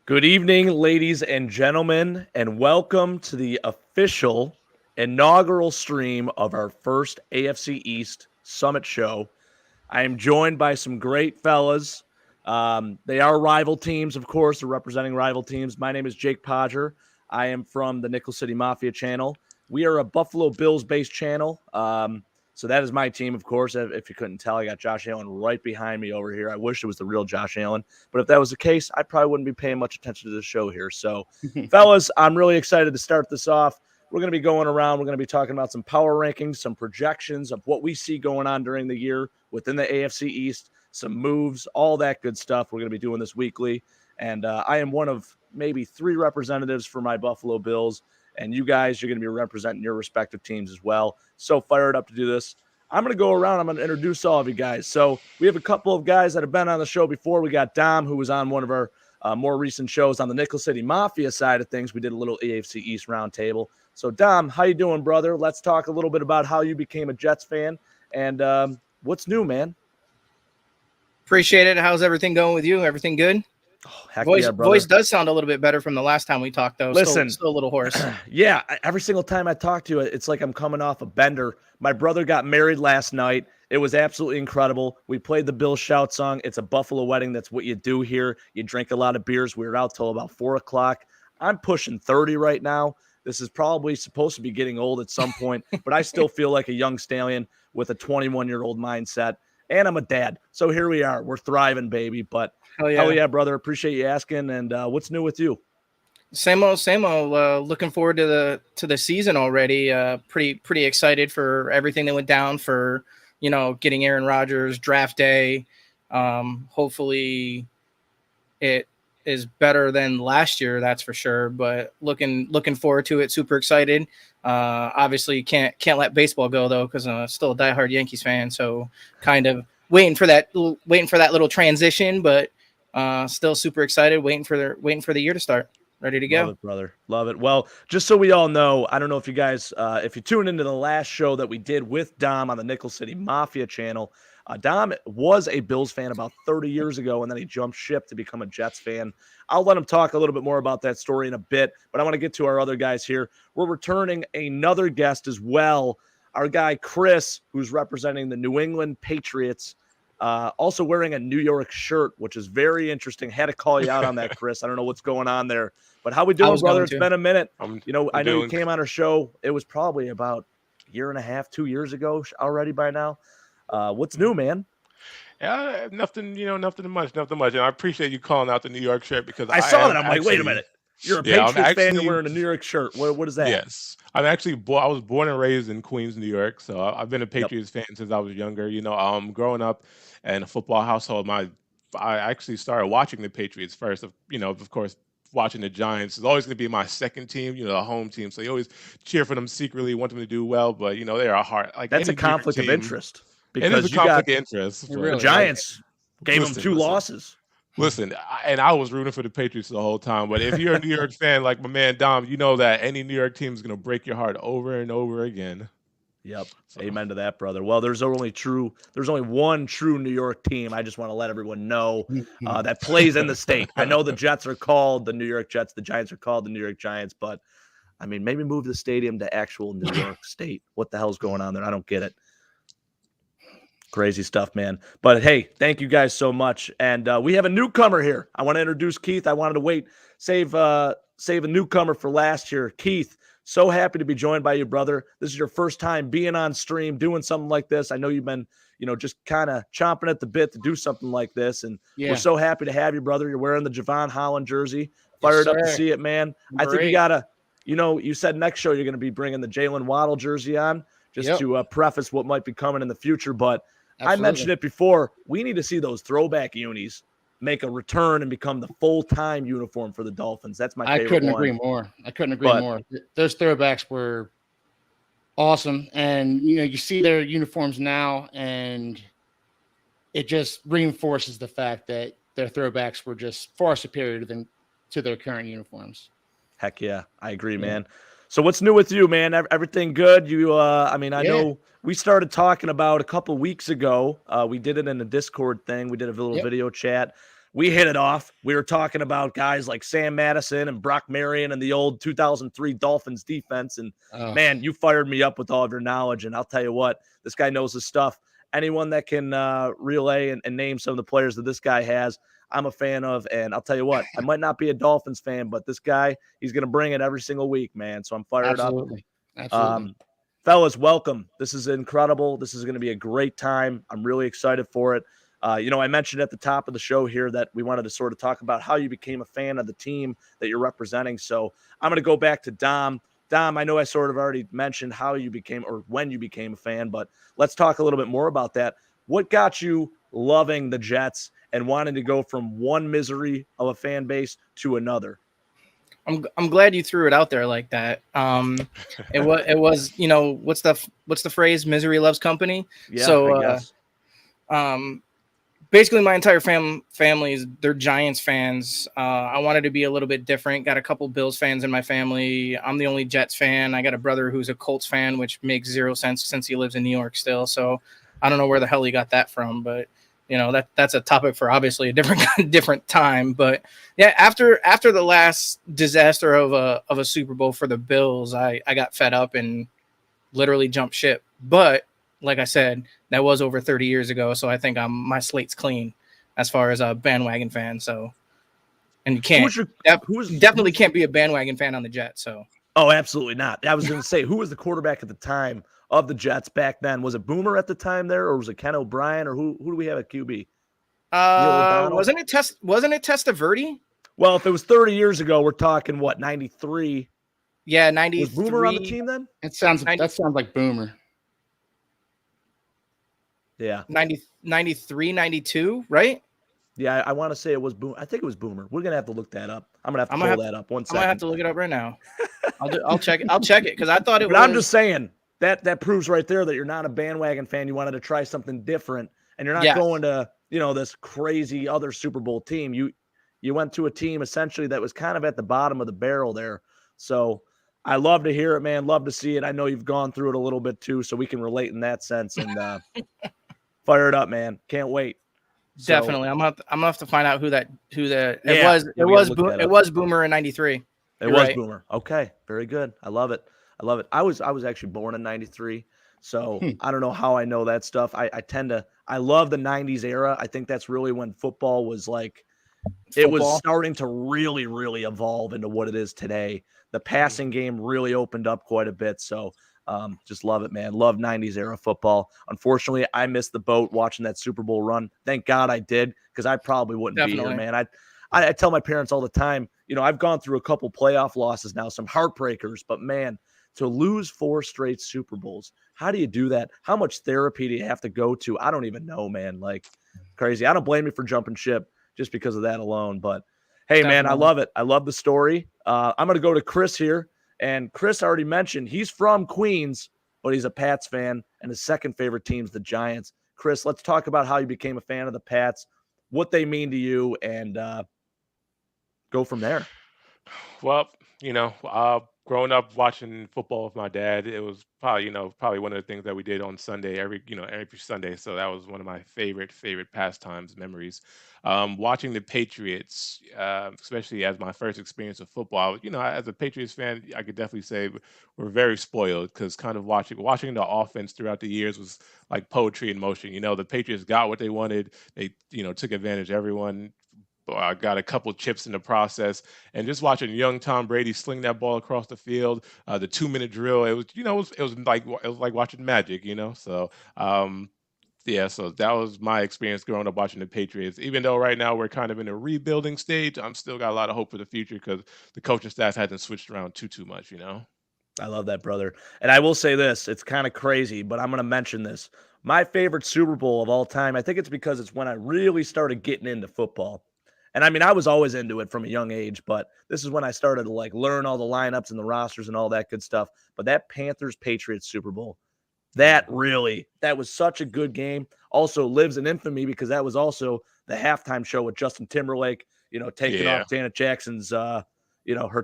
Good evening, ladies and gentlemen, and welcome to the official inaugural stream of our first AFC East Summit show. I am joined by some great fellas. They are rival teams, of course. They're representing rival teams. My name is Jake Podger. I am from the Nickel City Mafia channel. We are a Buffalo Bills-based channel. So that is my team, of course. If you couldn't tell, I got Josh Allen right behind me over here. I wish it was the real Josh Allen. But if that was the case, I probably wouldn't be paying much attention to the show here. So, fellas, I'm really excited to start this off. We're going to be going around. We're going to be talking about some power rankings, some projections of what we see going on during the year within the AFC East, some moves, all that good stuff. We're going to be doing this weekly. And I am one of maybe 3 representatives for my Buffalo Bills. And you guys, you're going to be representing your respective teams as well. So fired up to do this. I'm going to go around. I'm going to introduce all of you guys. So we have a couple of guys that have been on the show before. We got Dom, who was on one of our more recent shows on the Nickel City Mafia side of things. We did a little AFC East roundtable. So, Dom, how you doing, brother? Let's talk a little bit about how you became a Jets fan and what's new, man. Appreciate it. How's everything going with you? Everything good? Oh, heck yeah, brother. Voice does sound a little bit better from the last time we talked, though. Listen, still a little hoarse. Yeah, every single time I talk to you, it's like I'm coming off a bender. My brother got married last night. It was absolutely incredible. We played the Bill Shout song. It's a Buffalo wedding. That's what you do here. You drink a lot of beers. We were out till about 4 o'clock. I'm pushing 30 right now. This is probably supposed to be getting old at some point, but I still feel like a young stallion with a 21-year-old mindset. And I'm a dad. So here we are. We're thriving, baby. But hell yeah, brother. Appreciate you asking. And what's new with you? Same old, same old. Looking forward to the season already. Pretty excited for everything that went down for, getting Aaron Rodgers, draft day. Hopefully it is better than last year, that's for sure. But looking forward to it. Super excited. Obviously can't let baseball go though, because I'm still a diehard Yankees fan. So kind of waiting for that little transition, but still super excited. Waiting for the year to start. Ready to go. Love it, brother. Love it. Well, just so we all know, I don't know if you guys, if you tuned into the last show that we did with Dom on the Nickel City Mafia channel, Dom was a Bills fan about 30 years ago, and then he jumped ship to become a Jets fan. I'll let him talk a little bit more about that story in a bit, but I want to get to our other guys here. We're returning another guest as well, our guy Chris, who's representing the New England Patriots, also wearing a New York shirt, which is very interesting. Had to call you out on that, Chris. I don't know what's going on there, but how we doing, brother? It's been a minute. I know you came on our show. It was probably about a year and a half, 2 years ago already by now. What's new, man? Yeah, nothing much. And I appreciate you calling out the New York shirt because I saw that. I'm like, wait a minute. You're a Patriots fan. You're wearing a New York shirt. What is that? Yes, I was born and raised in Queens, New York, so I've been a Patriots fan since I was younger. Growing up in a football household, I actually started watching the Patriots first. Of course, watching the Giants is always going to be my second team, the home team. So you always cheer for them secretly, want them to do well, but they are hard. Like that's a conflict of interest. Because it is a conflict of interest. The Giants gave them 2 losses. Listen, and I was rooting for the Patriots the whole time. But if you're a New York fan like my man Dom, you know that any New York team is going to break your heart over and over again. Yep. So. Amen to that, brother. Well, there's only one true New York team. I just want to let everyone know that plays in the state. I know the Jets are called the New York Jets. The Giants are called the New York Giants. But, I mean, maybe move the stadium to actual New York State. What the hell's going on there? I don't get it. Crazy stuff, man. But hey, thank you guys so much. And we have a newcomer here. I want to introduce Keith. I wanted to save a newcomer for last year. Keith, so happy to be joined by you, brother. This is your first time being on stream, doing something like this. I know you've been, just kind of chomping at the bit to do something like this. And we're so happy to have you, brother. You're wearing the Javon Holland jersey. Fired up to see it, man. Great. I think you got to, you said next show you're going to be bringing the Jalen Waddle jersey on just to preface what might be coming in the future. But absolutely. I mentioned it before. We need to see those throwback unis make a return and become the full-time uniform for the Dolphins. That's my favorite I couldn't agree more. Those throwbacks were awesome. And, you see their uniforms now, and it just reinforces the fact that their throwbacks were just far superior to their current uniforms. Heck yeah. I agree, man. So what's new with you, man? Everything good? I know we started talking about a couple weeks ago. We did it in a Discord thing. We did a little video chat. we hit it off. We were talking about guys like Sam Madison and Brock Marion and the old 2003 Dolphins defense. And man, you fired me up with all of your knowledge. And I'll tell you what, this guy knows his stuff. Anyone that can relay and name some of the players that this guy has, I'm a fan of. And I'll tell you what, I might not be a Dolphins fan, but this guy, he's going to bring it every single week, man. So I'm fired up. Absolutely. Fellas, welcome. This is incredible. This is going to be a great time. I'm really excited for it. I mentioned at the top of the show here that we wanted to sort of talk about how you became a fan of the team that you're representing. So I'm going to go back to Dom. Dom, I know I sort of already mentioned how you became or when you became a fan, but let's talk a little bit more about that. What got you loving the Jets and wanting to go from one misery of a fan base to another? I'm glad you threw it out there like that. It was what's the phrase? Misery loves company. Yeah, so I guess. Basically my entire family they're Giants fans. I wanted to be a little bit different. Got a couple Bills fans in my family. I'm the only Jets fan. I got a brother who's a Colts fan, which makes zero sense since he lives in New York still. So I don't know where the hell he got that from, but that's a topic for obviously a different time. But yeah, after the last disaster of a Super Bowl for the Bills, I got fed up and literally jumped ship. But like I said, that was over 30 years ago, so I think my slate's clean as far as a bandwagon fan. So, and you can't definitely can't be a bandwagon fan on the Jets. So, oh, absolutely not. I was going to say, who was the quarterback at the time of the Jets back then? Was it Boomer at the time there, or was it Ken O'Brien, or who do we have at QB? Wasn't it Testaverde? Well, if it was 30 years ago, we're talking what, 93? Yeah, 93. Was Boomer on the team then? That sounds like Boomer. Yeah. 93, 92, right? Yeah, I want to say it was Boomer. I think it was Boomer. We're going to have to look that up. I'm going to have to pull that up. One second. I'm going to have to look it up right now. I'll check it. I'll check it because I thought it was. But I'm just saying that proves right there that you're not a bandwagon fan. You wanted to try something different, and you're not going to, this crazy other Super Bowl team. You went to a team essentially that was kind of at the bottom of the barrel there. So I love to hear it, man. Love to see it. I know you've gone through it a little bit too, so we can relate in that sense. And fire it up, man. Can't wait. Definitely. I'm gonna have to find out who it was Boomer in 93. It was Boomer. Okay. Very good. I love it. I was actually born in 93. So I don't know how I know that stuff. I love the 90s era. I think that's really when football was like, it was starting to really, really evolve into what it is today. The passing game really opened up quite a bit. So just love it, man. Love 90s era football. Unfortunately, I missed the boat watching that Super Bowl run. Thank God I did, because I probably wouldn't be here, man. I tell my parents all the time, I've gone through a couple playoff losses now, some heartbreakers, but man, to lose 4 straight Super Bowls, how do you do that? How much therapy do you have to go to? I don't even know, man. Like, crazy. I don't blame you for jumping ship just because of that alone. But hey, man, I love it. I love the story. I'm going to go to Chris here. And Chris already mentioned he's from Queens, but he's a Pats fan, and his second favorite team's the Giants. Chris, let's talk about how you became a fan of the Pats, what they mean to you, and go from there. Well, growing up watching football with my dad, it was probably one of the things that we did on Sunday, every Sunday. So that was one of my favorite pastimes, memories. Watching the Patriots, especially as my first experience of football, as a Patriots fan, I could definitely say we're very spoiled, because kind of watching the offense throughout the years was like poetry in motion. The Patriots got what they wanted. They, took advantage of everyone. I got a couple chips in the process, and just watching young Tom Brady sling that ball across the field, the 2-minute drill, it was like watching magic, So, so that was my experience growing up watching the Patriots. Even though right now we're kind of in a rebuilding stage, I'm still got a lot of hope for the future, because the coaching staff hasn't switched around too much, I love that, brother. And I will say this, it's kind of crazy, but I'm going to mention this. My favorite Super Bowl of all time, I think it's because it's when I really started getting into football. And I mean, I was always into it from a young age, but this is when I started to learn all the lineups and the rosters and all that good stuff. But that Panthers-Patriots Super Bowl, that was such a good game. Also lives in infamy because that was also the halftime show with Justin Timberlake, taking off Janet Jackson's, her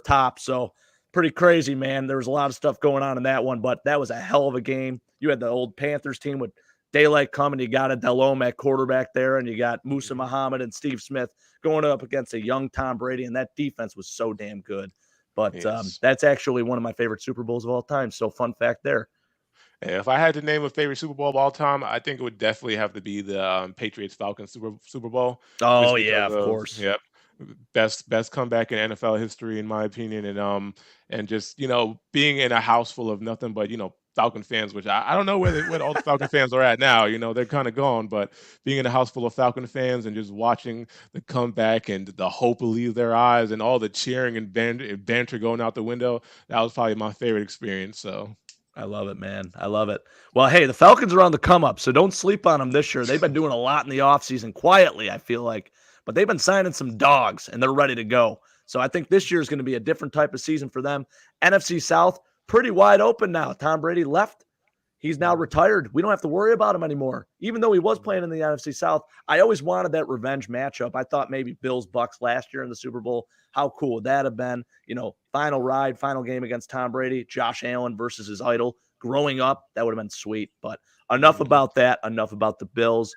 top. So pretty crazy, man. There was a lot of stuff going on in that one, but that was a hell of a game. You had the old Panthers team with daylight coming. You got a Delhomme at quarterback there, and you got Musa Muhammad and Steve Smith going up against a young Tom Brady, and that defense was so damn good. But that's actually one of my favorite Super Bowls of all time. So fun fact there. If I had to name a favorite Super Bowl of all time, I think it would definitely have to be the Patriots-Falcons Super Bowl. Oh yeah, of course. Yep, best comeback in NFL history, in my opinion, and just being in a house full of nothing but Falcon fans, which I don't know where all the Falcon fans are at now. They're kind of gone, but being in a house full of Falcon fans and just watching the comeback and the hope will leave their eyes and all the cheering and banter going out the window, that was probably my favorite experience. So. I love it, man. I love it. Well, hey, the Falcons are on the come up, so don't sleep on them this year. They've been doing a lot in the offseason quietly, I feel like, but they've been signing some dogs, and they're ready to go. So I think this year is going to be a different type of season for them. NFC South, pretty wide open now. Tom Brady left. He's now retired. We don't have to worry about him anymore. Even though he was playing in the NFC South, I always wanted that revenge matchup. I thought maybe Bills-Bucks last year in the Super Bowl. How cool would that have been? Final ride, final game against Tom Brady, Josh Allen versus his idol. Growing up, that would have been sweet. But enough about that. Enough about the Bills.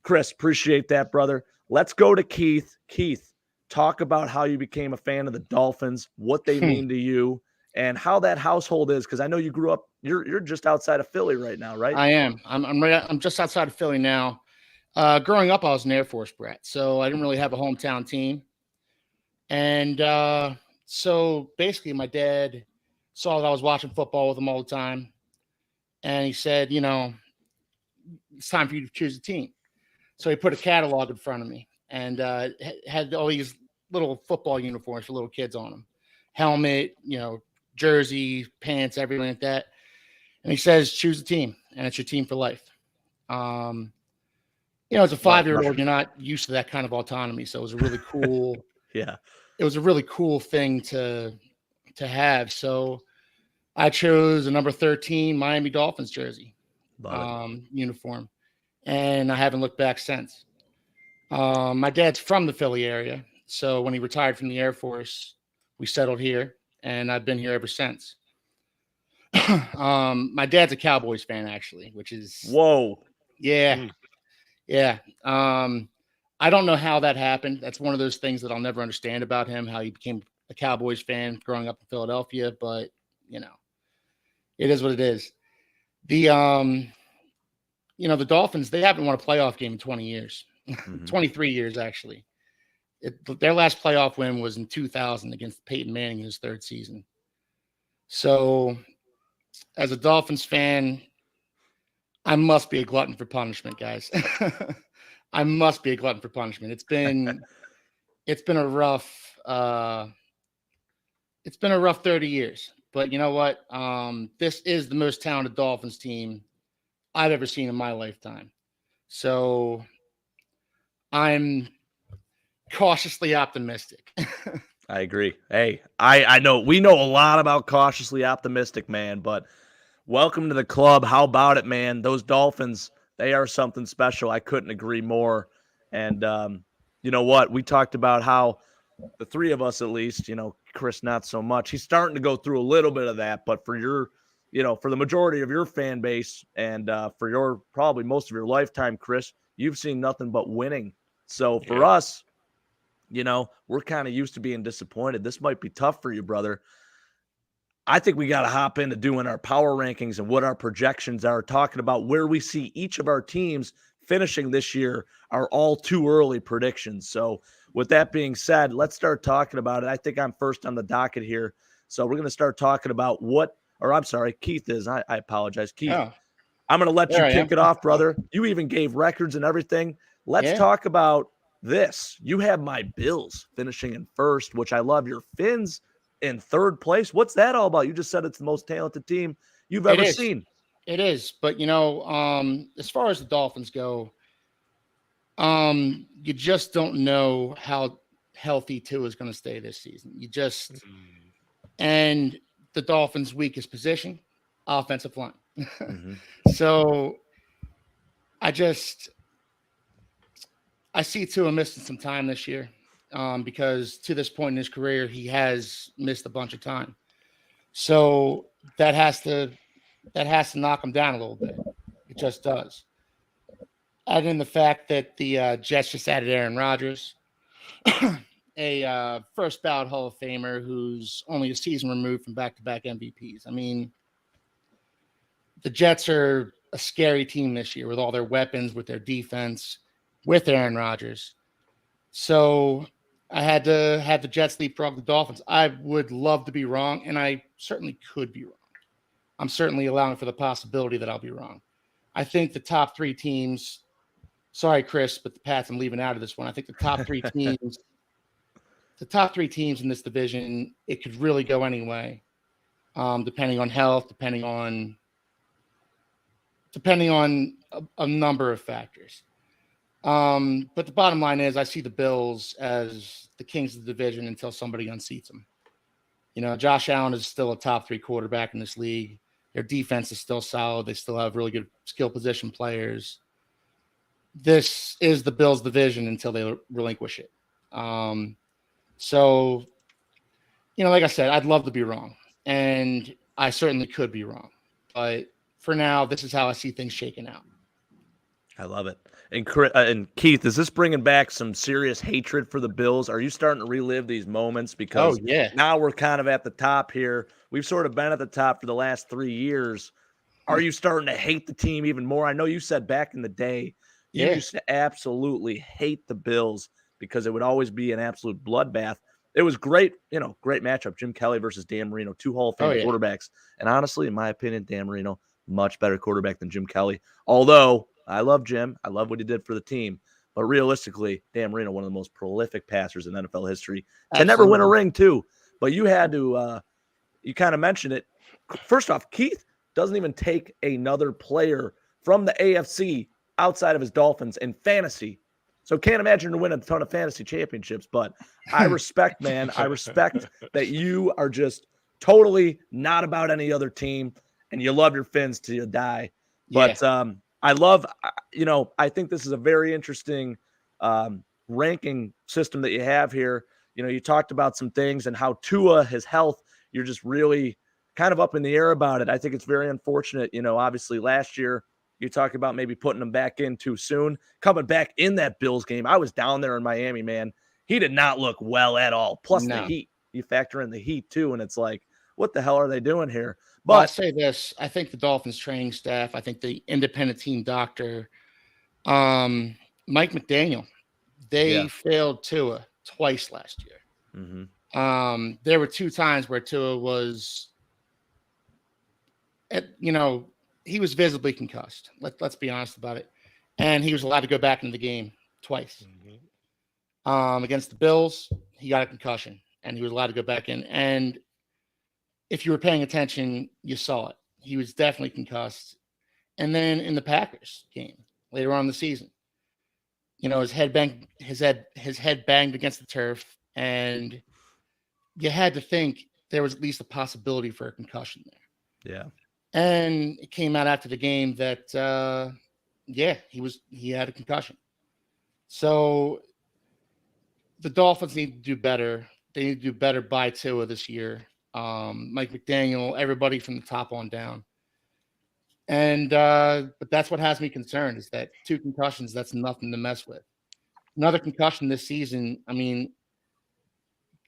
Chris, appreciate that, brother. Let's go to Keith. Keith, talk about how you became a fan of the Dolphins, what they mean to you, and how that household is, because I know you grew up. You're just outside of Philly right now, right? I am. I'm just outside of Philly now. Growing up, I was an Air Force brat, so I didn't really have a hometown team. And so basically, my dad saw that I was watching football with him all the time, and he said, it's time for you to choose a team. So he put a catalog in front of me and had all these little football uniforms for little kids on them, helmet, jersey, pants, everything like that. And he says, choose a team, and it's your team for life. As a 5-year-old, you're not used to that kind of autonomy. So it was a really cool, yeah, it was a really cool thing to have. So I chose a number 13 Miami Dolphins jersey, uniform, and I haven't looked back since. My dad's from the Philly area. So when he retired from the Air Force, we settled here, and I've been here ever since. My dad's a Cowboys fan, actually, which is yeah. I don't know how that happened. That's one of those things that I'll never understand about him, how he became a Cowboys fan growing up in Philadelphia, but it is what it is. The the Dolphins, they haven't won a playoff game in 20 years. 23 years, actually. Their last playoff win was in 2000 against Peyton Manning in his third season. So as a Dolphins fan, I must be a glutton for punishment, guys. I must be a glutton for punishment. It's been a rough 30 years. But you know what? This is the most talented Dolphins team I've ever seen in my lifetime. So I'm cautiously optimistic. I agree. Hey, I know we know a lot about cautiously optimistic, man, but welcome to the club. How about it, man? Those Dolphins, they are something special. I couldn't agree more. And you know what? We talked about how the three of us, at least, Chris, not so much. He's starting to go through a little bit of that, but for your, for the majority of your fan base and for your probably most of your lifetime, Chris, you've seen nothing but winning. So for us, we're kind of used to being disappointed. This might be tough for you, brother. I think we got to hop into doing our power rankings and what our projections are, talking about where we see each of our teams finishing this year, our all too early predictions. So with that being said, let's start talking about it. I think I'm first on the docket here. So we're going to start talking about Keith is. I apologize. Keith, Oh, I'm going to let you kick it off, brother. You even gave records and everything. Let's talk about this. You have my Bills finishing in first, which I love. Your Fins in third place. What's that all about? You just said it's the most talented team you've ever seen. It is. But, as far as the Dolphins go, you just don't know how healthy Tua is going to stay this season. And the Dolphins' weakest position, offensive line. So I see Tua missing some time this year because to this point in his career, he has missed a bunch of time. So that has to knock him down a little bit. It just does. add in the fact that the Jets just added Aaron Rodgers, a first ballot Hall of Famer who's only a season removed from back-to-back MVPs. I mean, the Jets are a scary team this year with all their weapons, with their defense, with Aaron Rodgers. So I had to have the Jets leapfrog the Dolphins. I would love to be wrong, and I certainly could be wrong. I'm certainly allowing for the possibility that I'll be wrong. I think the top three teams, sorry, Chris, but the Pats I'm leaving out of this one. I think the top three teams in this division, it could really go any way, depending on health, depending on a number of factors. But the bottom line is I see the Bills as the kings of the division until somebody unseats them. You know, Josh Allen is still a top 3 quarterback in this league. Their defense is still solid. They still have really good skill position players. This is the Bills division until they relinquish it. So, you know, like I said, I'd love to be wrong, and I certainly could be wrong. But for now, this is how I see things shaking out. I love it. And Keith, is this bringing back some serious hatred for the Bills? Are you starting to relive these moments? Because now we're kind of at the top here. We've sort of been at the top for the last 3 years. Are you starting to hate the team even more? I know you said back in the day you used to absolutely hate the Bills because it would always be an absolute bloodbath. It was great, you know, great matchup. Jim Kelly versus Dan Marino, 2 Hall of Fame quarterbacks. And honestly, in my opinion, Dan Marino, much better quarterback than Jim Kelly. Although I love Jim. I love what he did for the team. But realistically, Dan Marino, one of the most prolific passers in NFL history. Can never win a ring, too. But you had to, you kind of mentioned it. First off, Keith doesn't even take another player from the AFC outside of his Dolphins in fantasy. So can't imagine to win a ton of fantasy championships. But I respect, man. I respect that you are just totally not about any other team. And you love your Fins till you die. But I love, you know, I think this is a very interesting ranking system that you have here. You know, you talked about some things and how Tua, his health, you're just really kind of up in the air about it. I think it's very unfortunate. You know, obviously last year you talk about maybe putting him back in too soon, coming back in that Bills game. I was down there in Miami, man. He did not look well at all. Plus the heat, you factor in the heat too. And it's like, what the hell are they doing here? But I'll say this. I think the Dolphins training staff, I think the independent team doctor, Mike McDaniel, they failed Tua twice last year. Mm-hmm. There were 2 times where Tua was, he was visibly concussed. Let's be honest about it. And he was allowed to go back into the game twice. Mm-hmm. Against the Bills, he got a concussion, and he was allowed to go back in. And if you were paying attention, you saw it. He was definitely concussed. And then in the Packers game later on in the season, you know, his head banged against the turf, and you had to think there was at least a possibility for a concussion there. Yeah. And it came out after the game that he had a concussion. So the Dolphins need to do better. They need to do better by Tua this year. Mike McDaniel, everybody from the top on down. And but that's what has me concerned is that 2 concussions, that's nothing to mess with. Another concussion this season, I mean,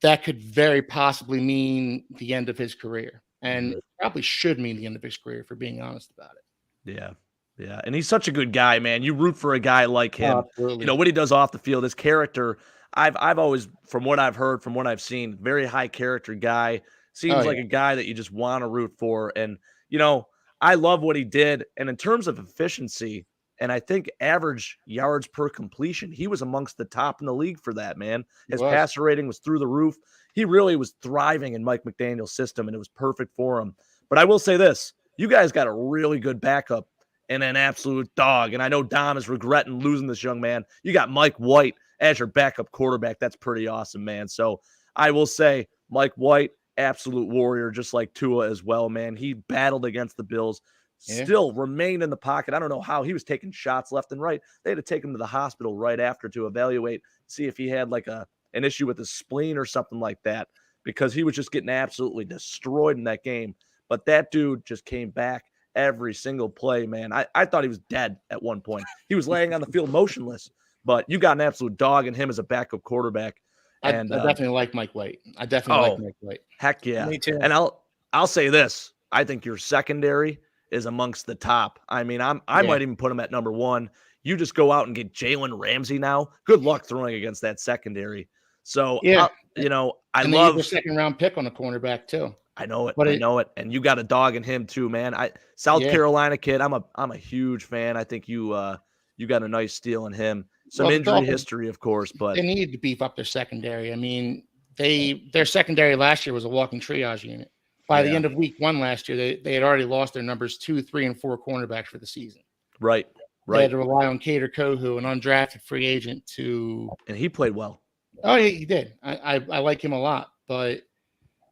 that could very possibly mean the end of his career. And it probably should mean the end of his career, for being honest about it. Yeah. Yeah. And he's such a good guy, man. You root for a guy like him. Absolutely. You know, what he does off the field, his character, I've always, from what I've heard, from what I've seen, very high character guy. Seems like a guy that you just want to root for. And, you know, I love what he did. And in terms of efficiency, and I think average yards per completion, he was amongst the top in the league for that, man. His passer rating was through the roof. He really was thriving in Mike McDaniel's system, and it was perfect for him. But I will say this, you guys got a really good backup and an absolute dog. And I know Dom is regretting losing this young man. You got Mike White as your backup quarterback. That's pretty awesome, man. So I will say Mike White, absolute warrior, just like Tua as well, man. He battled against the Bills, still remained in the pocket. I don't know how. He was taking shots left and right. They had to take him to the hospital right after to evaluate, see if he had like an issue with his spleen or something like that, because he was just getting absolutely destroyed in that game. But that dude just came back every single play, man. I thought he was dead at one point. He was laying on the field motionless, but you got an absolute dog in him as a backup quarterback. And I definitely like Mike White. I definitely like Mike White. Heck yeah. Me too. And I'll say this. I think your secondary is amongst the top. I mean, I might even put him at number 1. You just go out and get Jalen Ramsey now. Good luck throwing against that secondary. So, I love the second round pick on a cornerback too. I know it. And you got a dog in him too, man. South Carolina kid. I'm a huge fan. I think you got a nice steal in him. Some injury history, of course, but they needed to beef up their secondary. I mean, their secondary last year was a walking triage unit. By the end of week 1 last year, they had already lost their numbers 2, 3, and 4 cornerbacks for the season. Right. They had to rely on Cater Kohu, an undrafted free agent, and he played well. Oh, yeah, he did. I like him a lot, but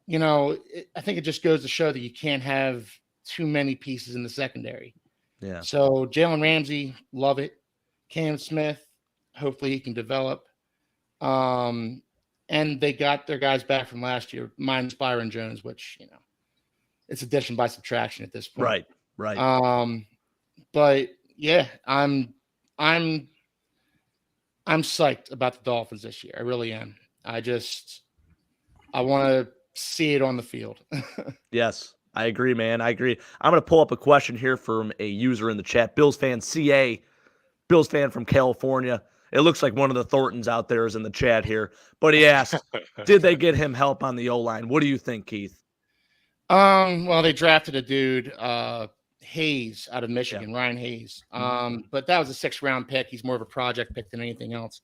I think it just goes to show that you can't have too many pieces in the secondary. Yeah. So Jalen Ramsey, love it. Cam Smith, hopefully he can develop. And they got their guys back from last year, minus Byron Jones, which it's addition by subtraction at this point. Right. But yeah, I'm psyched about the Dolphins this year. I really am. I want to see it on the field. Yes, I agree, man. I agree. I'm going to pull up a question here from a user in the chat. Bills fan CA, Bills fan from California. It looks like one of the Thorntons out there is in the chat here. But he asked, did they get him help on the O-line? What do you think, Keith? Well, they drafted a dude, Hayes out of Michigan, Ryan Hayes. But that was a 6th round pick. He's more of a project pick than anything else.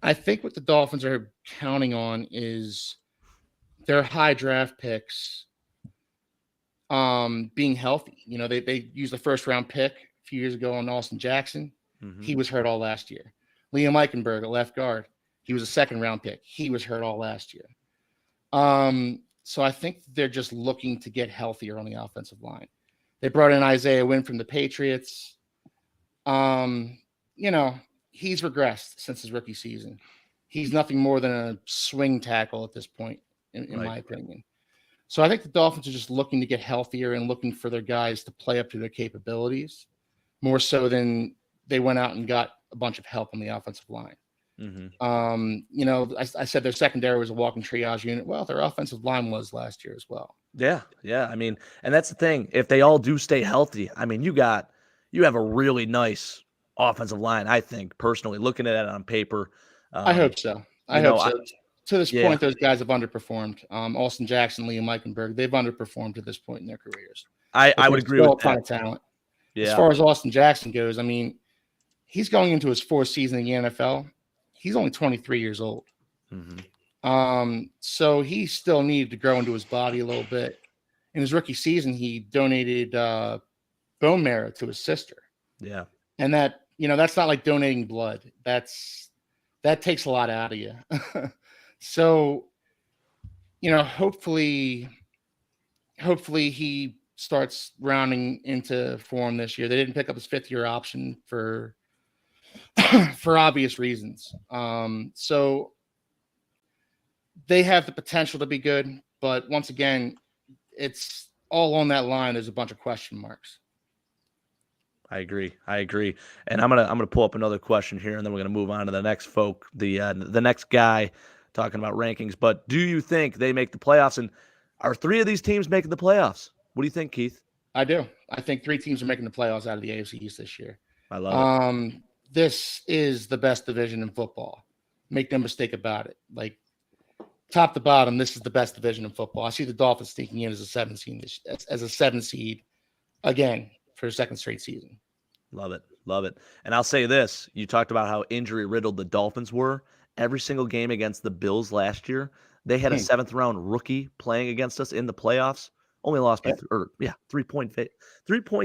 I think what the Dolphins are counting on is their high draft picks being healthy. They used the 1st round pick a few years ago on Austin Jackson. He was hurt all last year. Liam Eichenberg, a left guard. He was a 2nd round pick. He was hurt all last year. So I think they're just looking to get healthier on the offensive line. They brought in Isaiah Wynn from the Patriots. He's regressed since his rookie season. He's nothing more than a swing tackle at this point, in my opinion. So I think the Dolphins are just looking to get healthier and looking for their guys to play up to their capabilities, more so than they went out and got a bunch of help on the offensive line. I said their secondary was a walking triage unit. Well, their offensive line was last year as well. Yeah. I mean, and that's the thing. If they all do stay healthy, I mean, you have a really nice offensive line, I think, personally, looking at it on paper. I hope so. I hope so. To this point, those guys have underperformed. Austin Jackson, Liam Eichenberg, they've underperformed to this point in their careers. I would agree with that. A ton of talent. Yeah. As far as Austin Jackson goes, I mean, he's going into his 4th season in the NFL. He's only 23 years old. So he still needed to grow into his body a little bit. In his rookie season, he donated bone marrow to his sister. Yeah. And that's not like donating blood. That takes a lot out of you. So, hopefully he starts rounding into form this year. They didn't pick up his 5th-year option for obvious reasons. So they have the potential to be good, but once again, it's all on that line. There's a bunch of question marks. I agree. And I'm gonna pull up another question here, and then we're gonna move on to the next the next guy talking about rankings. But do you think they make the playoffs? And are 3 of these teams making the playoffs? What do you think, Keith? I do. I think 3 teams are making the playoffs out of the AFC East this year. I love it. This is the best division in football. Make no mistake about it. Like, top to bottom, this is the best division in football. I see the Dolphins sneaking in as a 7 seed again for a 2nd straight season. Love it. And I'll say this. You talked about how injury-riddled the Dolphins were. Every single game against the Bills last year, they had a 7th-round rookie playing against us in the playoffs. Only lost by 3-point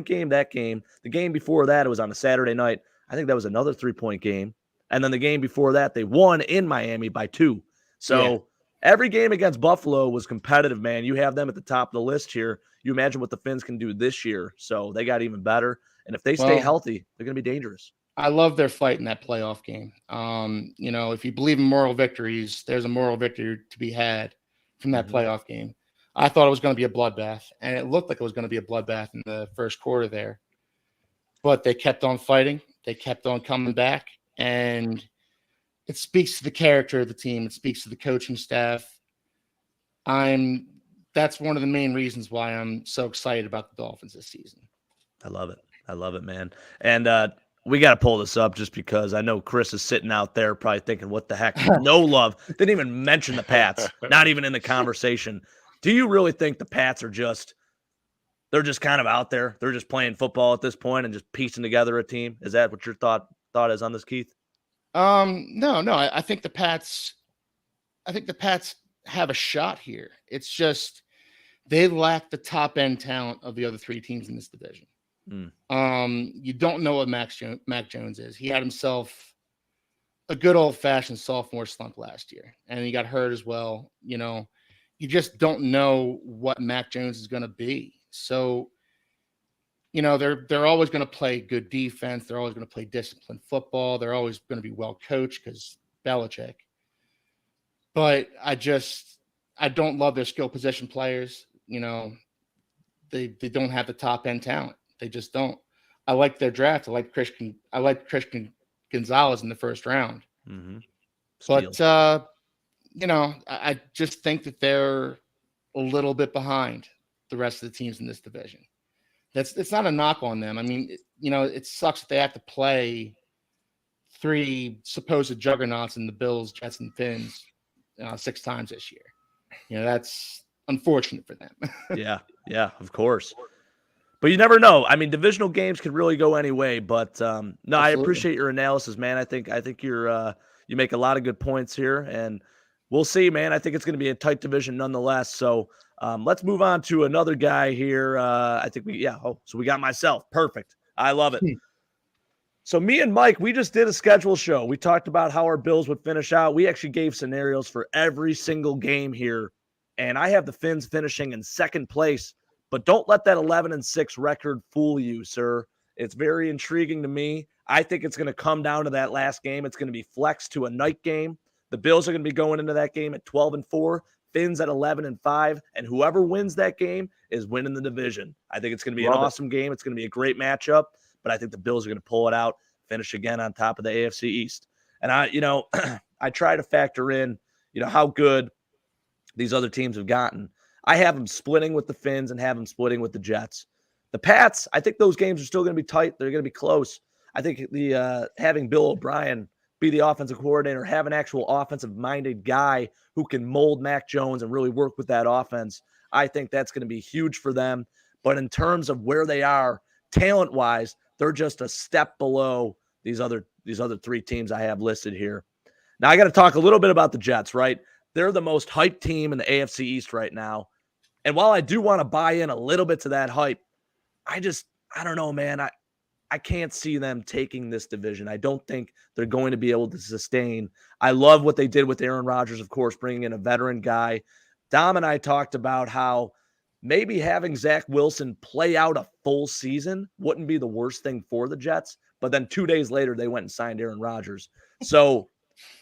game that game. The game before that, it was on a Saturday night. I think that was another 3-point game. And then the game before that, they won in Miami by 2. So every game against Buffalo was competitive, man. You have them at the top of the list here. You imagine what the Finns can do this year. So they got even better. And if they stay healthy, they're going to be dangerous. I love their fight in that playoff game. If you believe in moral victories, there's a moral victory to be had from that playoff game. I thought it was going to be a bloodbath, and it looked like it was going to be a bloodbath in the first quarter there. But they kept on fighting. They kept on coming back, and it speaks to the character of the team. It speaks to the coaching staff. That's one of the main reasons why I'm so excited about the Dolphins this season. I love it. I love it, man. And we got to pull this up just because I know Chris is sitting out there probably thinking, what the heck? No love. Didn't even mention the Pats. Not even in the conversation. Do you really think the Pats are they're just kind of out there? They're just playing football at this point and just piecing together a team? Is that what your thought is on this, Keith? No. I think the Pats have a shot here. It's just they lack the top end talent of the other three teams in this division. You don't know what Mac Jones is. He had himself a good old fashioned sophomore slump last year, and he got hurt as well. You just don't know what Mac Jones is going to be. So, they're always going to play good defense. They're always going to play disciplined football. They're always going to be well coached because Belichick. But I don't love their skill position players. They don't have the top end talent. They just don't. I like their draft. I like Christian Gonzalez in the first round. Mm-hmm. But I just think that they're a little bit behind the rest of the teams in this division. It's not a knock on them. I mean, it sucks that they have to play three supposed juggernauts in the Bills, Jets, and Finns 6 times this year. That's unfortunate for them. Yeah, of course. But you never know. I mean, divisional games can really go any way. But no, absolutely. I appreciate your analysis, man. I think you make a lot of good points here, and we'll see, man. I think it's going to be a tight division nonetheless. So let's move on to another guy here. I think so we got myself. Perfect. I love it. So me and Mike, we just did a schedule show. We talked about how our Bills would finish out. We actually gave scenarios for every single game here. And I have the Finns finishing in second place. But don't let that 11-6 record fool you, sir. It's very intriguing to me. I think it's going to come down to that last game. It's going to be flexed to a night game. The Bills are going to be going into that game at 12-4, Finns at 11-5, and whoever wins that game is winning the division. I think it's going to be an awesome game. It's going to be a great matchup, but I think the Bills are going to pull it out, finish again on top of the AFC East. And I try to factor in, how good these other teams have gotten. I have them splitting with the Finns and have them splitting with the Jets. The Pats, I think those games are still going to be tight. They're going to be close. I think having Bill O'Brien be the offensive coordinator, have an actual offensive-minded guy who can mold Mac Jones and really work with that offense, I think that's going to be huge for them. But in terms of where they are talent-wise, they're just a step below these other 3 teams I have listed here. Now, I got to talk a little bit about the Jets, right? They're the most hyped team in the AFC East right now. And while I do want to buy in a little bit to that hype, I don't know, man. I can't see them taking this division. I don't think they're going to be able to sustain. I love what they did with Aaron Rodgers, of course, bringing in a veteran guy. Dom and I talked about how maybe having Zach Wilson play out a full season wouldn't be the worst thing for the Jets. But then 2 days later, they went and signed Aaron Rodgers. So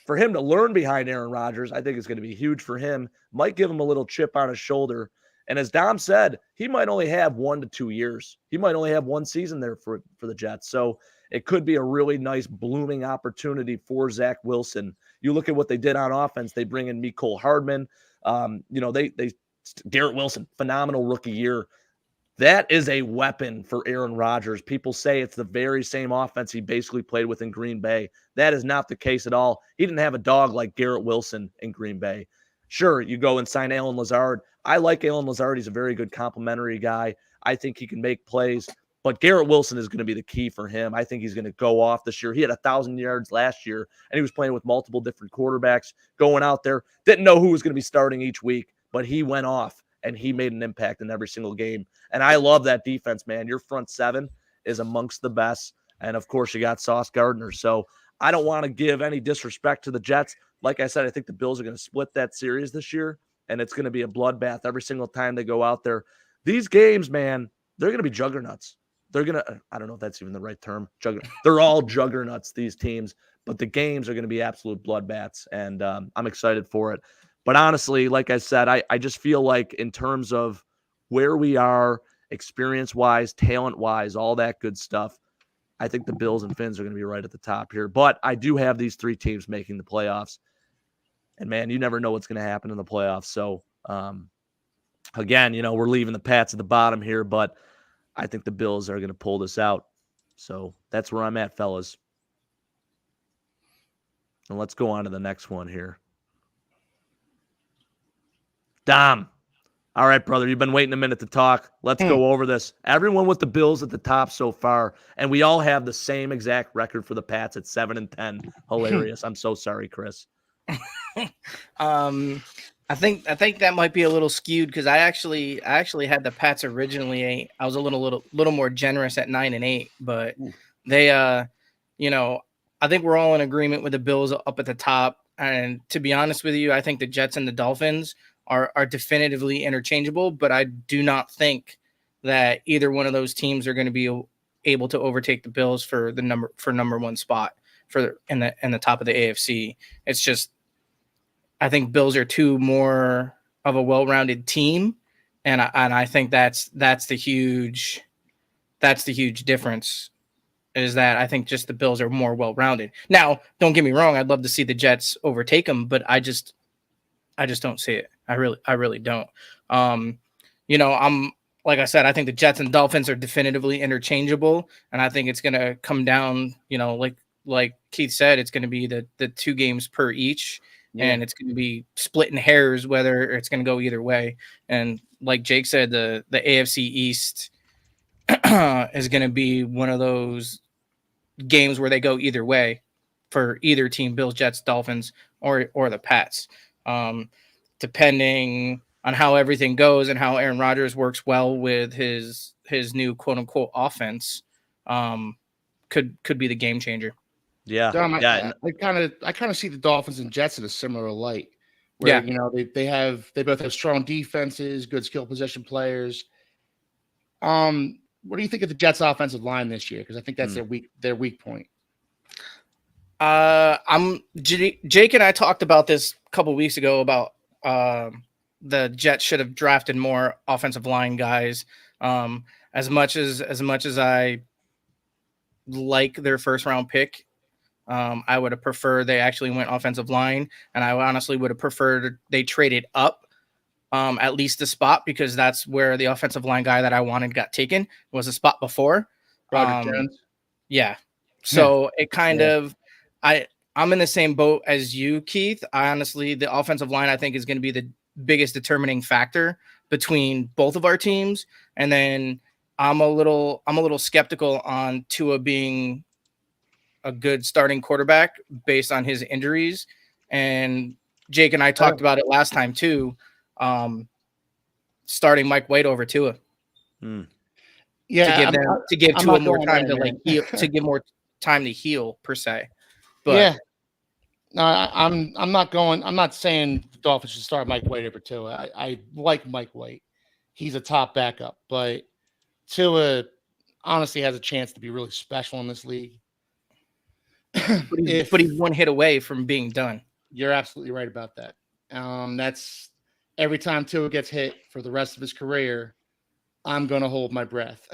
for him to learn behind Aaron Rodgers, I think it's going to be huge for him. Might give him a little chip on his shoulder. And as Dom said, he might only have 1 to 2 years. He might only have 1 season there for the Jets. So it could be a really nice blooming opportunity for Zach Wilson. You look at what they did on offense. They bring in Mecole Hardman. Garrett Wilson, phenomenal rookie year. That is a weapon for Aaron Rodgers. People say it's the very same offense he basically played with in Green Bay. That is not the case at all. He didn't have a dog like Garrett Wilson in Green Bay. Sure, you go and sign Allen Lazard. I like Allen Lazard. He's a very good complimentary guy. I think he can make plays. But Garrett Wilson is going to be the key for him. I think he's going to go off this year. He had 1,000 yards last year, and he was playing with multiple different quarterbacks going out there. Didn't know who was going to be starting each week, but he went off, and he made an impact in every single game. And I love that defense, man. Your front seven is amongst the best. And, of course, you got Sauce Gardner. So I don't want to give any disrespect to the Jets. Like I said, I think the Bills are going to split that series this year, and it's going to be a bloodbath every single time they go out there. These games, man, they're going to be juggernauts. They're going to – I don't know if that's even the right term. They're all juggernauts, these teams, but the games are going to be absolute bloodbaths, and I'm excited for it. But honestly, like I said, I just feel like in terms of where we are, experience-wise, talent-wise, all that good stuff, I think the Bills and Finns are going to be right at the top here. But I do have these three teams making the playoffs. And, man, you never know what's going to happen in the playoffs. So, again, we're leaving the Pats at the bottom here, but I think the Bills are going to pull this out. So that's where I'm at, fellas. And let's go on to the next one here. Dom. All right, brother, you've been waiting a minute to talk. Let's go over this. Everyone with the Bills at the top so far, and we all have the same exact record for the Pats at 7-10. Hilarious. I'm so sorry, Chris. I think that might be a little skewed because I actually had the Pats originally. I was a little more generous at 9-8, but they I think we're all in agreement with the Bills up at the top. And to be honest with you, I think the Jets and the Dolphins are definitively interchangeable, but I do not think that either one of those teams are going to be able to overtake the Bills for number one spot in the top of the AFC. It's just, I think Bills are too more of a well-rounded team, and I think that's the huge difference, is that I think just the Bills are more well-rounded. Now, don't get me wrong, I'd love to see the Jets overtake them, but I just don't see it. I really don't. I'm like I said, I think the Jets and Dolphins are definitively interchangeable, and I think it's going to come down, like Keith said, it's going to be the 2 games per each. Yeah. And it's going to be splitting hairs whether it's going to go either way. And like Jake said, the AFC East is going to be one of those games where they go either way for either team, Bills, Jets, Dolphins, or the Pats. Depending on how everything goes and how Aaron Rodgers works well with his new quote unquote offense, could be the game changer. Yeah, Dom, I kind of see the Dolphins and Jets in a similar light, where they both have strong defenses, good skill position players. What do you think of the Jets' offensive line this year? Because I think that's their weak point. Jake and I talked about this a couple weeks ago about the Jets should have drafted more offensive line guys. As much as I like their first round pick, I would have preferred they actually went offensive line, and I honestly would have preferred they traded up at least a spot, because that's where the offensive line guy that I wanted got taken, was a spot before. Robert Jones. Yeah. So it kind of, I'm in the same boat as you, Keith. Honestly, the offensive line, I think, is going to be the biggest determining factor between both of our teams. And then I'm a little skeptical on Tua being a good starting quarterback based on his injuries. And Jake and I talked about it last time too. Starting Mike White over Tua. Yeah, to give Tua more time to heal, to give more time to heal per se. But yeah, no, I'm not saying the Dolphins should start Mike White over Tua. I like Mike White. He's a top backup, but Tua honestly has a chance to be really special in this league. But he's one hit away from being done. You're absolutely right about that. That's every time Tua gets hit for the rest of his career, I'm going to hold my breath.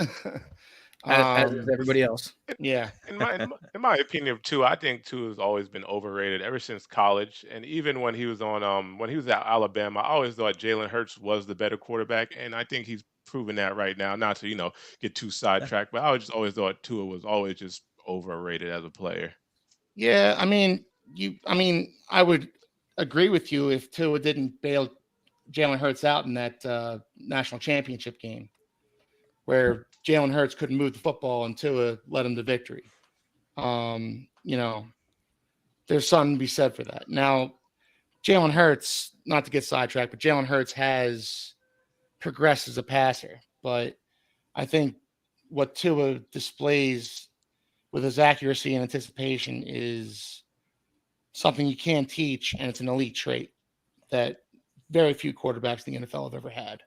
As is everybody else. Yeah. In my opinion of Tua, I think Tua has always been overrated ever since college, and even when he was at Alabama, I always thought Jalen Hurts was the better quarterback, and I think he's proven that right now. Not to get too sidetracked, but I just always thought Tua was always just overrated as a player. Yeah, I would agree with you if Tua didn't bail Jalen Hurts out in that national championship game, where Jalen Hurts couldn't move the football and Tua led him to victory. There's something to be said for that. Now, Jalen Hurts, not to get sidetracked, but Jalen Hurts has progressed as a passer. But I think what Tua displays with his accuracy and anticipation is something you can't teach, and it's an elite trait that very few quarterbacks in the NFL have ever had.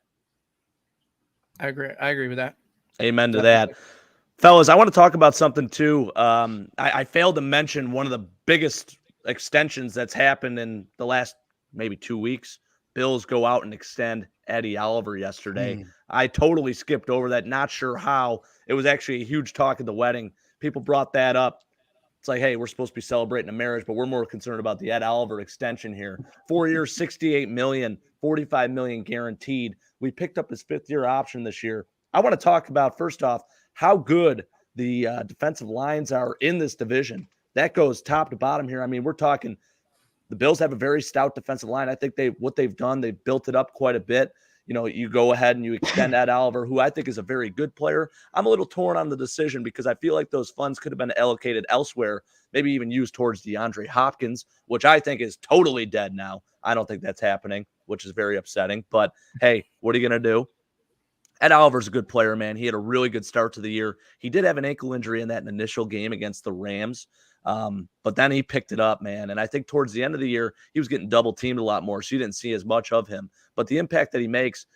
I agree with that. Amen to that. Fellas, I want to talk about something too. I failed to mention one of the biggest extensions that's happened in the last maybe 2 weeks. Bills go out and extend Eddie Oliver yesterday. Mm. I totally skipped over that. Not sure how. It was actually a huge talk at the wedding. People brought that up. It's like, hey, we're supposed to be celebrating a marriage, but we're more concerned about the Ed Oliver extension here. 4 years, $68 million, $45 million guaranteed. We picked up his 5th-year option this year. I want to talk about, first off, how good the defensive lines are in this division. That goes top to bottom here. I mean, we're talking the Bills have a very stout defensive line. I think what they've done, they've built it up quite a bit. You know, you go ahead and you extend Ed Oliver, who I think is a very good player. I'm a little torn on the decision because I feel like those funds could have been allocated elsewhere, maybe even used towards DeAndre Hopkins, which I think is totally dead now. I don't think that's happening, which is very upsetting. But, hey, what are you going to do? Ed Oliver's a good player, man. He had a really good start to the year. He did have an ankle injury in that initial game against the Rams, but then he picked it up, man. And I think towards the end of the year, he was getting double teamed a lot more, so you didn't see as much of him. But the impact that he makes,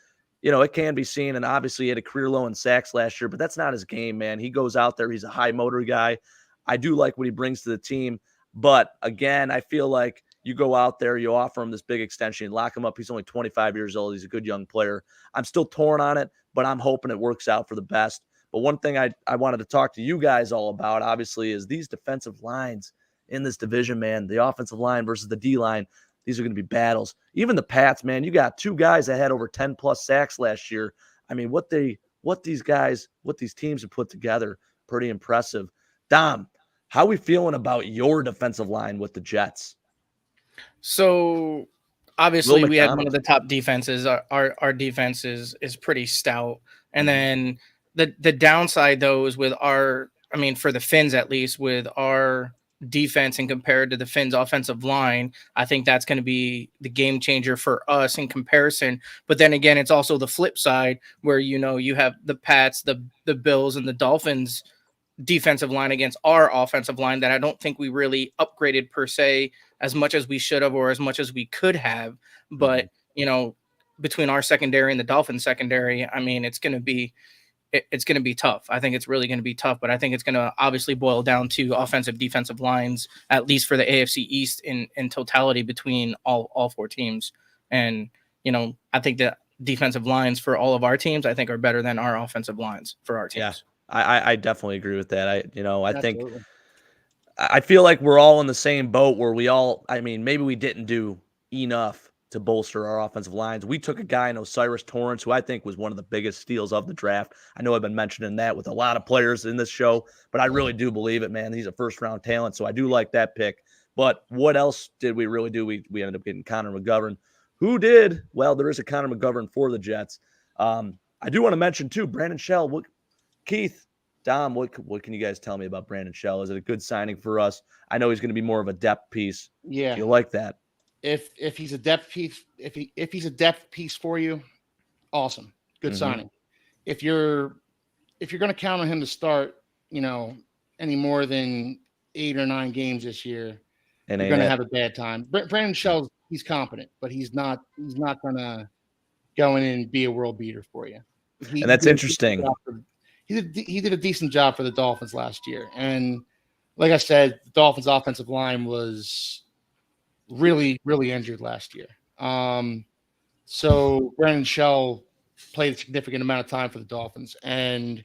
you know, it can be seen. And obviously, he had a career low in sacks last year, but that's not his game, man. He goes out there. He's a high motor guy. I do like what he brings to the team. But again, I feel like you go out there, you offer him this big extension, lock him up. He's only 25 years old. He's a good young player. I'm still torn on it, but I'm hoping it works out for the best. But one thing I wanted to talk to you guys all about, obviously, is these defensive lines in this division, man. The offensive line versus the D-line. These are going to be battles. Even the Pats, man, you got 2 guys that had over 10-plus sacks last year. I mean, what these teams have put together, pretty impressive. Dom, how are we feeling about your defensive line with the Jets? So obviously we have one of the top defenses. Our defense is pretty stout. And then the downside though is with for the Finns at least, with our defense and compared to the Finns offensive line, I think that's going to be the game changer for us in comparison. But then again, it's also the flip side where, you know, you have the Pats, the Bills and the Dolphins defensive line against our offensive line that I don't think we really upgraded per se as much as we should have or as much as we could have. But, you know, between our secondary and the Dolphins secondary, I mean, it's going to be tough. I think it's really going to be tough, but I think it's going to obviously boil down to offensive defensive lines, at least for the AFC East in totality between all 4 teams. And, you know, I think the defensive lines for all of our teams, I think are better than our offensive lines for our teams. Yeah. I definitely agree with that. I feel like we're all in the same boat where maybe we didn't do enough to bolster our offensive lines. We took a guy in Osiris Torrance, who I think was one of the biggest steals of the draft. I know I've been mentioning that with a lot of players in this show, but I really do believe it, man. He's a first-round talent, so I do like that pick. But what else did we really do? We ended up getting Connor McGovern. Who did? Well, there is a Connor McGovern for the Jets. I do want to mention, too, Brandon Shell. Keith, Dom, what can you guys tell me about Brandon Shell? Is it a good signing for us? I know he's going to be more of a depth piece. Yeah. Do you like that? If he's a depth piece, if he's a depth piece for you, awesome. Good signing. If you're going to count on him to start, you know, any more than 8 or 9 games this year, you're going to have a bad time. Brandon Shell, he's competent, but he's not going to go in and be a world beater for you. And that's interesting. He did a decent job for the Dolphins last year. And like I said, the Dolphins offensive line was really, really injured last year. So Brandon Shell played a significant amount of time for the Dolphins, and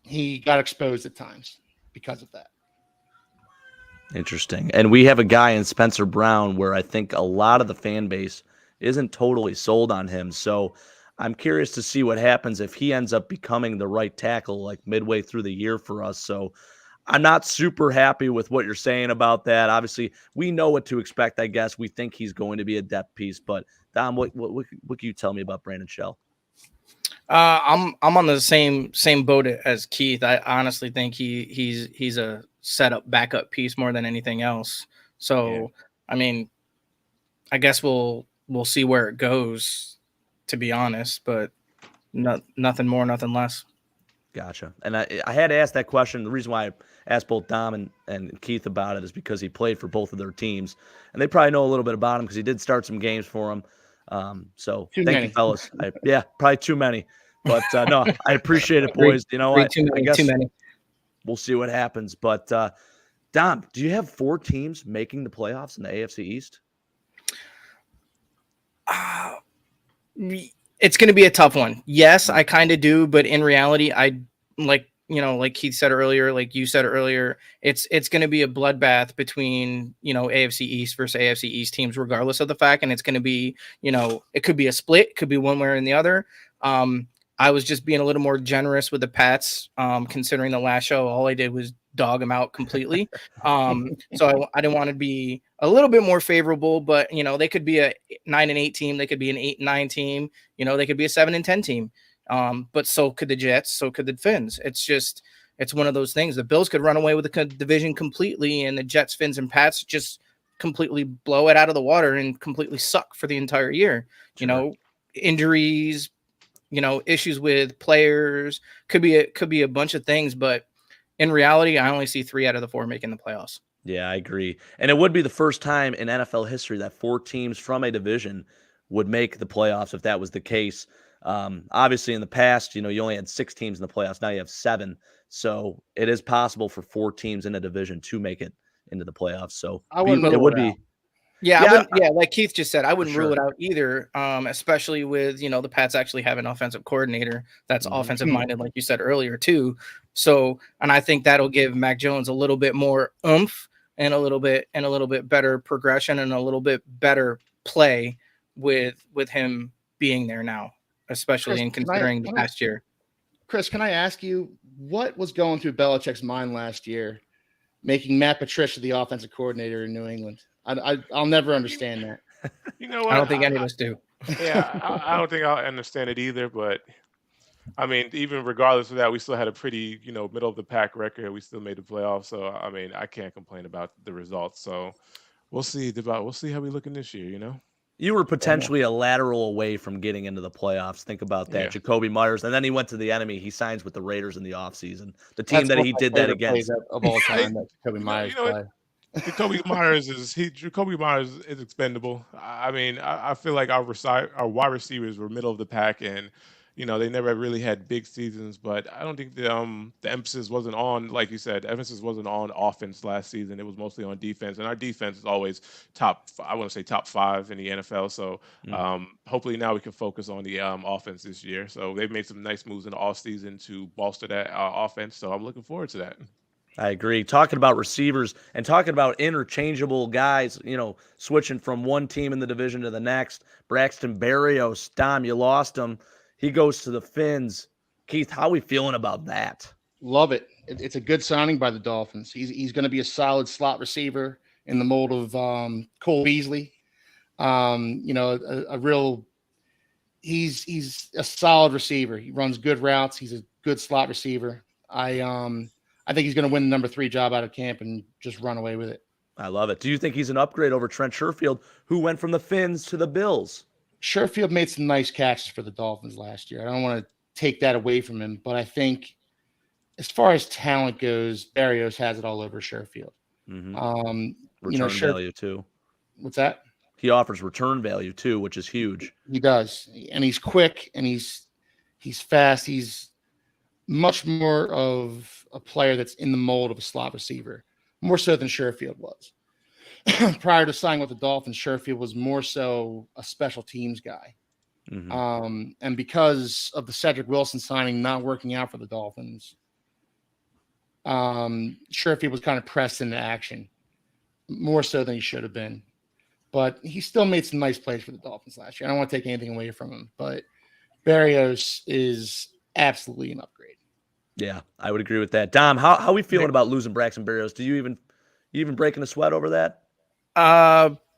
he got exposed at times because of that. Interesting. And we have a guy in Spencer Brown where I think a lot of the fan base isn't totally sold on him. So I'm curious to see what happens if he ends up becoming the right tackle like midway through the year for us. So I'm not super happy with what you're saying about that. Obviously, we know what to expect, I guess. We think he's going to be a depth piece. But, Dom, what can you tell me about Brandon Shell? I'm on the same boat as Keith. I honestly think he's a setup backup piece more than anything else. So, yeah. I mean, I guess we'll see where it goes, to be honest, but nothing more, nothing less. Gotcha. And I had to ask that question. The reason why I asked both Dom and Keith about it is because he played for both of their teams, and they probably know a little bit about him because he did start some games for them. So thank you, fellas. Probably too many. But no, I appreciate it, boys. You know what? I guess too many. We'll see what happens. But Dom, do you have 4 teams making the playoffs in the AFC East? It's going to be a tough one. Yes, I kind of do, but in reality, I like like Keith said earlier, like you said earlier, it's going to be a bloodbath between AFC East versus AFC East teams, regardless of the fact, and it's going to be it could be a split, it could be one way or the other. I was just being a little more generous with the Pats, considering the last show, all I did was dog them out completely. So I didn't want to be a little bit more favorable, but they could be a 9-8 team, they could be an 8-9 team, they could be a 7-10 team. But so could the Jets, so could the Finns. It's one of those things. The Bills could run away with the division completely, and the Jets, Finns, and Pats just completely blow it out of the water and completely suck for the entire year. Sure. Injuries, issues with players, could be a bunch of things, but in reality, I only see 3 out of the 4 making the playoffs. Yeah, I agree. And it would be the first time in NFL history that 4 teams from a division would make the playoffs if that was the case. Obviously, in the past, you only had 6 teams in the playoffs. Now you have 7. So it is possible for 4 teams in a division to make it into the playoffs. So it would be. Yeah, like Keith just said, I wouldn't rule it out either, especially with, the Pats actually have an offensive coordinator that's offensive minded, like you said earlier, too. So, and I think that'll give Mac Jones a little bit more oomph and a little bit better progression and a little bit better play with him being there now, especially in considering the past year. Chris, can I ask you what was going through Belichick's mind last year, making Matt Patricia the offensive coordinator in New England? I'll never understand that. You know what? I don't think any of us do. Yeah, I don't think I'll understand it either. But I mean, even regardless of that, we still had a pretty, middle of the pack record. We still made the playoffs. So I mean, I can't complain about the results. So we'll see how we looking this year. You were potentially a lateral away from getting into the playoffs. Think about that. Yeah. Jacoby Myers. And then he went to the enemy. He signs with the Raiders in the offseason. The team that he did that against. Of all time, that Jacoby Myers play. Jacoby Myers is expendable. I mean, I feel like our wide receivers were middle of the pack, and they never really had big seasons. But I don't think the emphasis wasn't on, like you said, emphasis wasn't on offense last season. It was mostly on defense, and our defense is always top 5 in the NFL. So hopefully now we can focus on the offense this year. So they've made some nice moves in the offseason to bolster that offense. So I'm looking forward to that. I agree. Talking about receivers and talking about interchangeable guys, switching from one team in the division to the next. Braxton Berrios, Dom, you lost him. He goes to the Finns. Keith, how are we feeling about that? Love it. It's a good signing by the Dolphins. He's going to be a solid slot receiver in the mold of Cole Beasley. He's a solid receiver. He runs good routes. He's a good slot receiver. I think he's going to win the number 3 job out of camp and just run away with it. I love it. Do you think he's an upgrade over Trent Sherfield, who went from the Finns to the Bills? Sherfield made some nice catches for the Dolphins last year. I don't want to take that away from him, but I think as far as talent goes, Berrios has it all over Sherfield. Return value too. What's that? He offers return value too, which is huge. He does, and he's quick and he's fast. He's much more of a player that's in the mold of a slot receiver, more so than Sherfield was. Prior to signing with the Dolphins, Sherfield was more so a special teams guy. And because of the Cedric Wilson signing not working out for the Dolphins, Sherfield was kind of pressed into action, more so than he should have been. But he still made some nice plays for the Dolphins last year. I don't want to take anything away from him, but Berrios is absolutely an upgrade. Yeah, I would agree with that. Dom, how are we feeling about losing Braxton Berrios? Do you even breaking a sweat over that?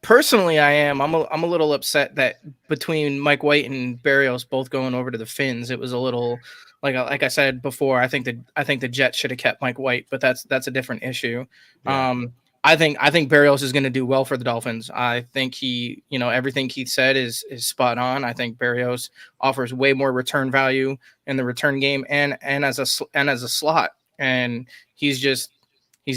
Personally, I am. I'm a little upset that between Mike White and Berrios both going over to the Finns, it was a little like I said before. I think the Jets should have kept Mike White, but that's a different issue. Yeah. I think Berrios is going to do well for the Dolphins. I think he, everything Keith said is spot on. I think Berrios offers way more return value in the return game and as a slot, and he's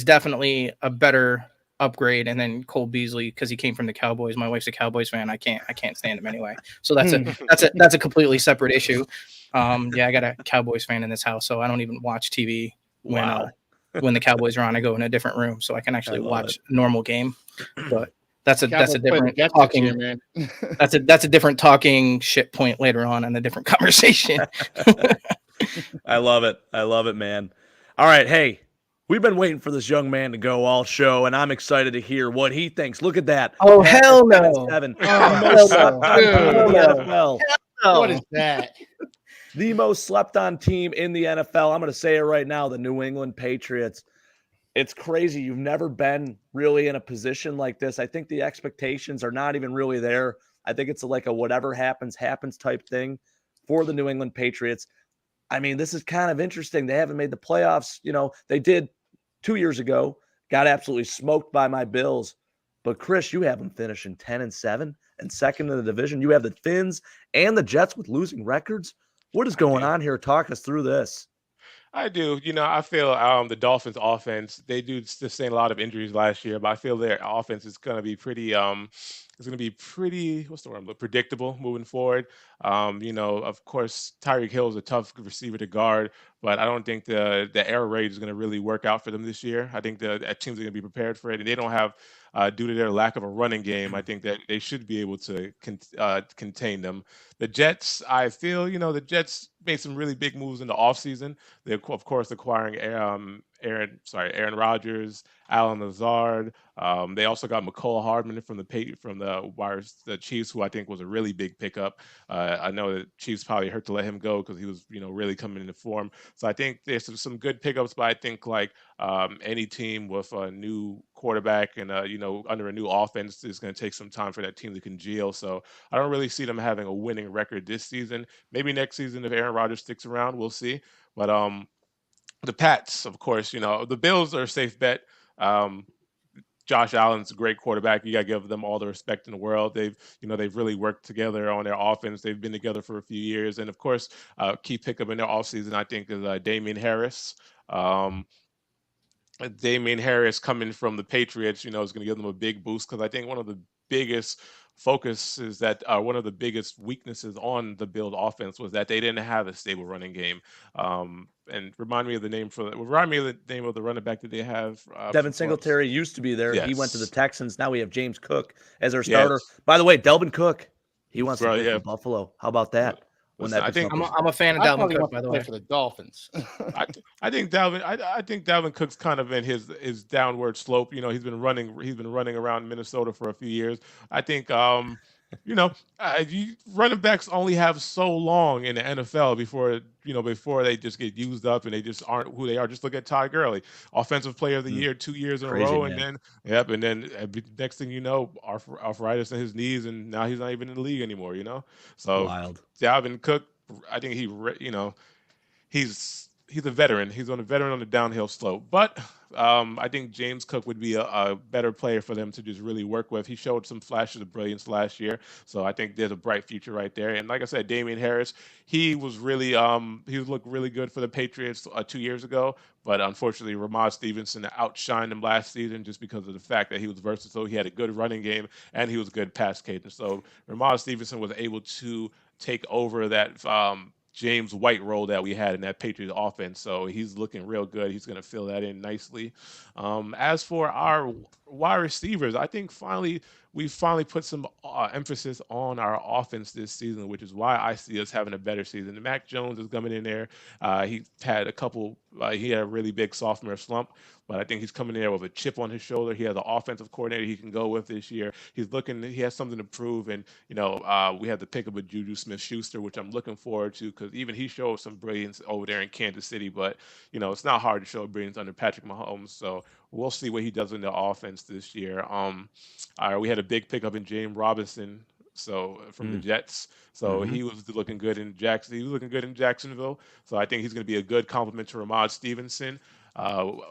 definitely a better upgrade. And then Cole Beasley, because he came from the Cowboys. My wife's a Cowboys fan. I can't stand him anyway. So that's a completely separate issue. I got a Cowboys fan in this house, so I don't even watch TV when the Cowboys are on. I go in a different room so I can actually watch a normal game. But That's a Cowboys play the different Jets this talking. year, man. That's a different talking shit point later on in a different conversation. I love it. I love it, man. All right, hey, we've been waiting for this young man to go all show, and I'm excited to hear what he thinks. Look at that. Oh, Pat hell at no. 7, Oh, the hell most no. slept on team in Hell the no. NFL. What is that? The most slept on team in the NFL. I'm going to say it right now, the New England Patriots. It's crazy. You've never been really in a position like this. I think the expectations are not even really there. I think it's like a whatever happens type thing for the New England Patriots. I mean, this is kind of interesting. They haven't made the playoffs. You know, they did 2 years ago, got absolutely smoked by my Bills. But Chris, you have them finishing 10-7 and second in the division. You have the Finns and the Jets with losing records. What is going on here? Talk us through this. I do. I feel the Dolphins' offense, they do sustain a lot of injuries last year, but I feel their offense is going to be pretty what's the word, predictable moving forward. Of course, Tyreek Hill is a tough receiver to guard, but I don't think the air raid is going to really work out for them this year. I think the teams are going to be prepared for it, and they don't have, due to their lack of a running game, I think that they should be able to contain them. The Jets, I feel, the Jets made some really big moves in the offseason. They're, of course, acquiring Aaron Rodgers, Alan Lazard. They also got McCole Hardman from the Chiefs, who I think was a really big pickup. I know that Chiefs probably hurt to let him go because he was, really coming into form. So I think there's some good pickups, but I think like any team with a new quarterback and under a new offense is going to take some time for that team to congeal. So I don't really see them having a winning record this season. Maybe next season if Aaron Rodgers sticks around, we'll see. But the Pats, of course, the Bills are a safe bet. Josh Allen's a great quarterback. You got to give them all the respect in the world. They've really worked together on their offense. They've been together for a few years. And of course, key pickup in their offseason, I think, is Damian Harris. Damian Harris coming from the Patriots, is going to give them a big boost because I think one of the biggest focuses that one of the biggest weaknesses on the Bills offense was that they didn't have a stable running game. And remind me of the name of the running back that they have. Devin Singletary used to be there. Yes. He went to the Texans. Now we have James Cook as our starter. Yes. By the way, Delvin Cook, he wants to play yeah. for Buffalo. How about that? Listen, I'm a fan of Dalvin Cook, by the way. For the Dolphins. I think Dalvin Cook's kind of in his downward slope. He's been running around Minnesota for a few years. I think running backs only have so long in the NFL before they just get used up and they just aren't who they are. Just look at Todd Gurley, Offensive Player of the Year 2 years in a row, man. and then next thing you know, arthritis in his knees, and now he's not even in the league anymore. So wild. Dalvin Cook, I think he's a veteran. He's a veteran on the downhill slope. But I think James Cook would be a better player for them to just really work with. He showed some flashes of brilliance last year, so I think there's a bright future right there. And like I said, Damian Harris, he looked really good for the Patriots 2 years ago. But unfortunately, Ramon Stevenson outshined him last season just because of the fact that he was versatile. He had a good running game and he was good pass cadence. So Ramon Stevenson was able to take over that James White role that we had in that Patriots offense. So he's looking real good. He's going to fill that in nicely. As for our wide receivers, I think we finally put some emphasis on our offense this season, which is why I see us having a better season. Mac Jones is coming in there. He had a really big sophomore slump, but I think he's coming in there with a chip on his shoulder. He has an offensive coordinator he can go with this year. He has something to prove, and we have the pickup of Juju Smith-Schuster, which I'm looking forward to because even he showed some brilliance over there in Kansas City. But it's not hard to show brilliance under Patrick Mahomes. So we'll see what he does in the offense this year. We had a big pickup in James Robinson, from the Jets. So he was looking good in Jackson. He was looking good in Jacksonville. So I think he's going to be a good complement to Ramon Stevenson.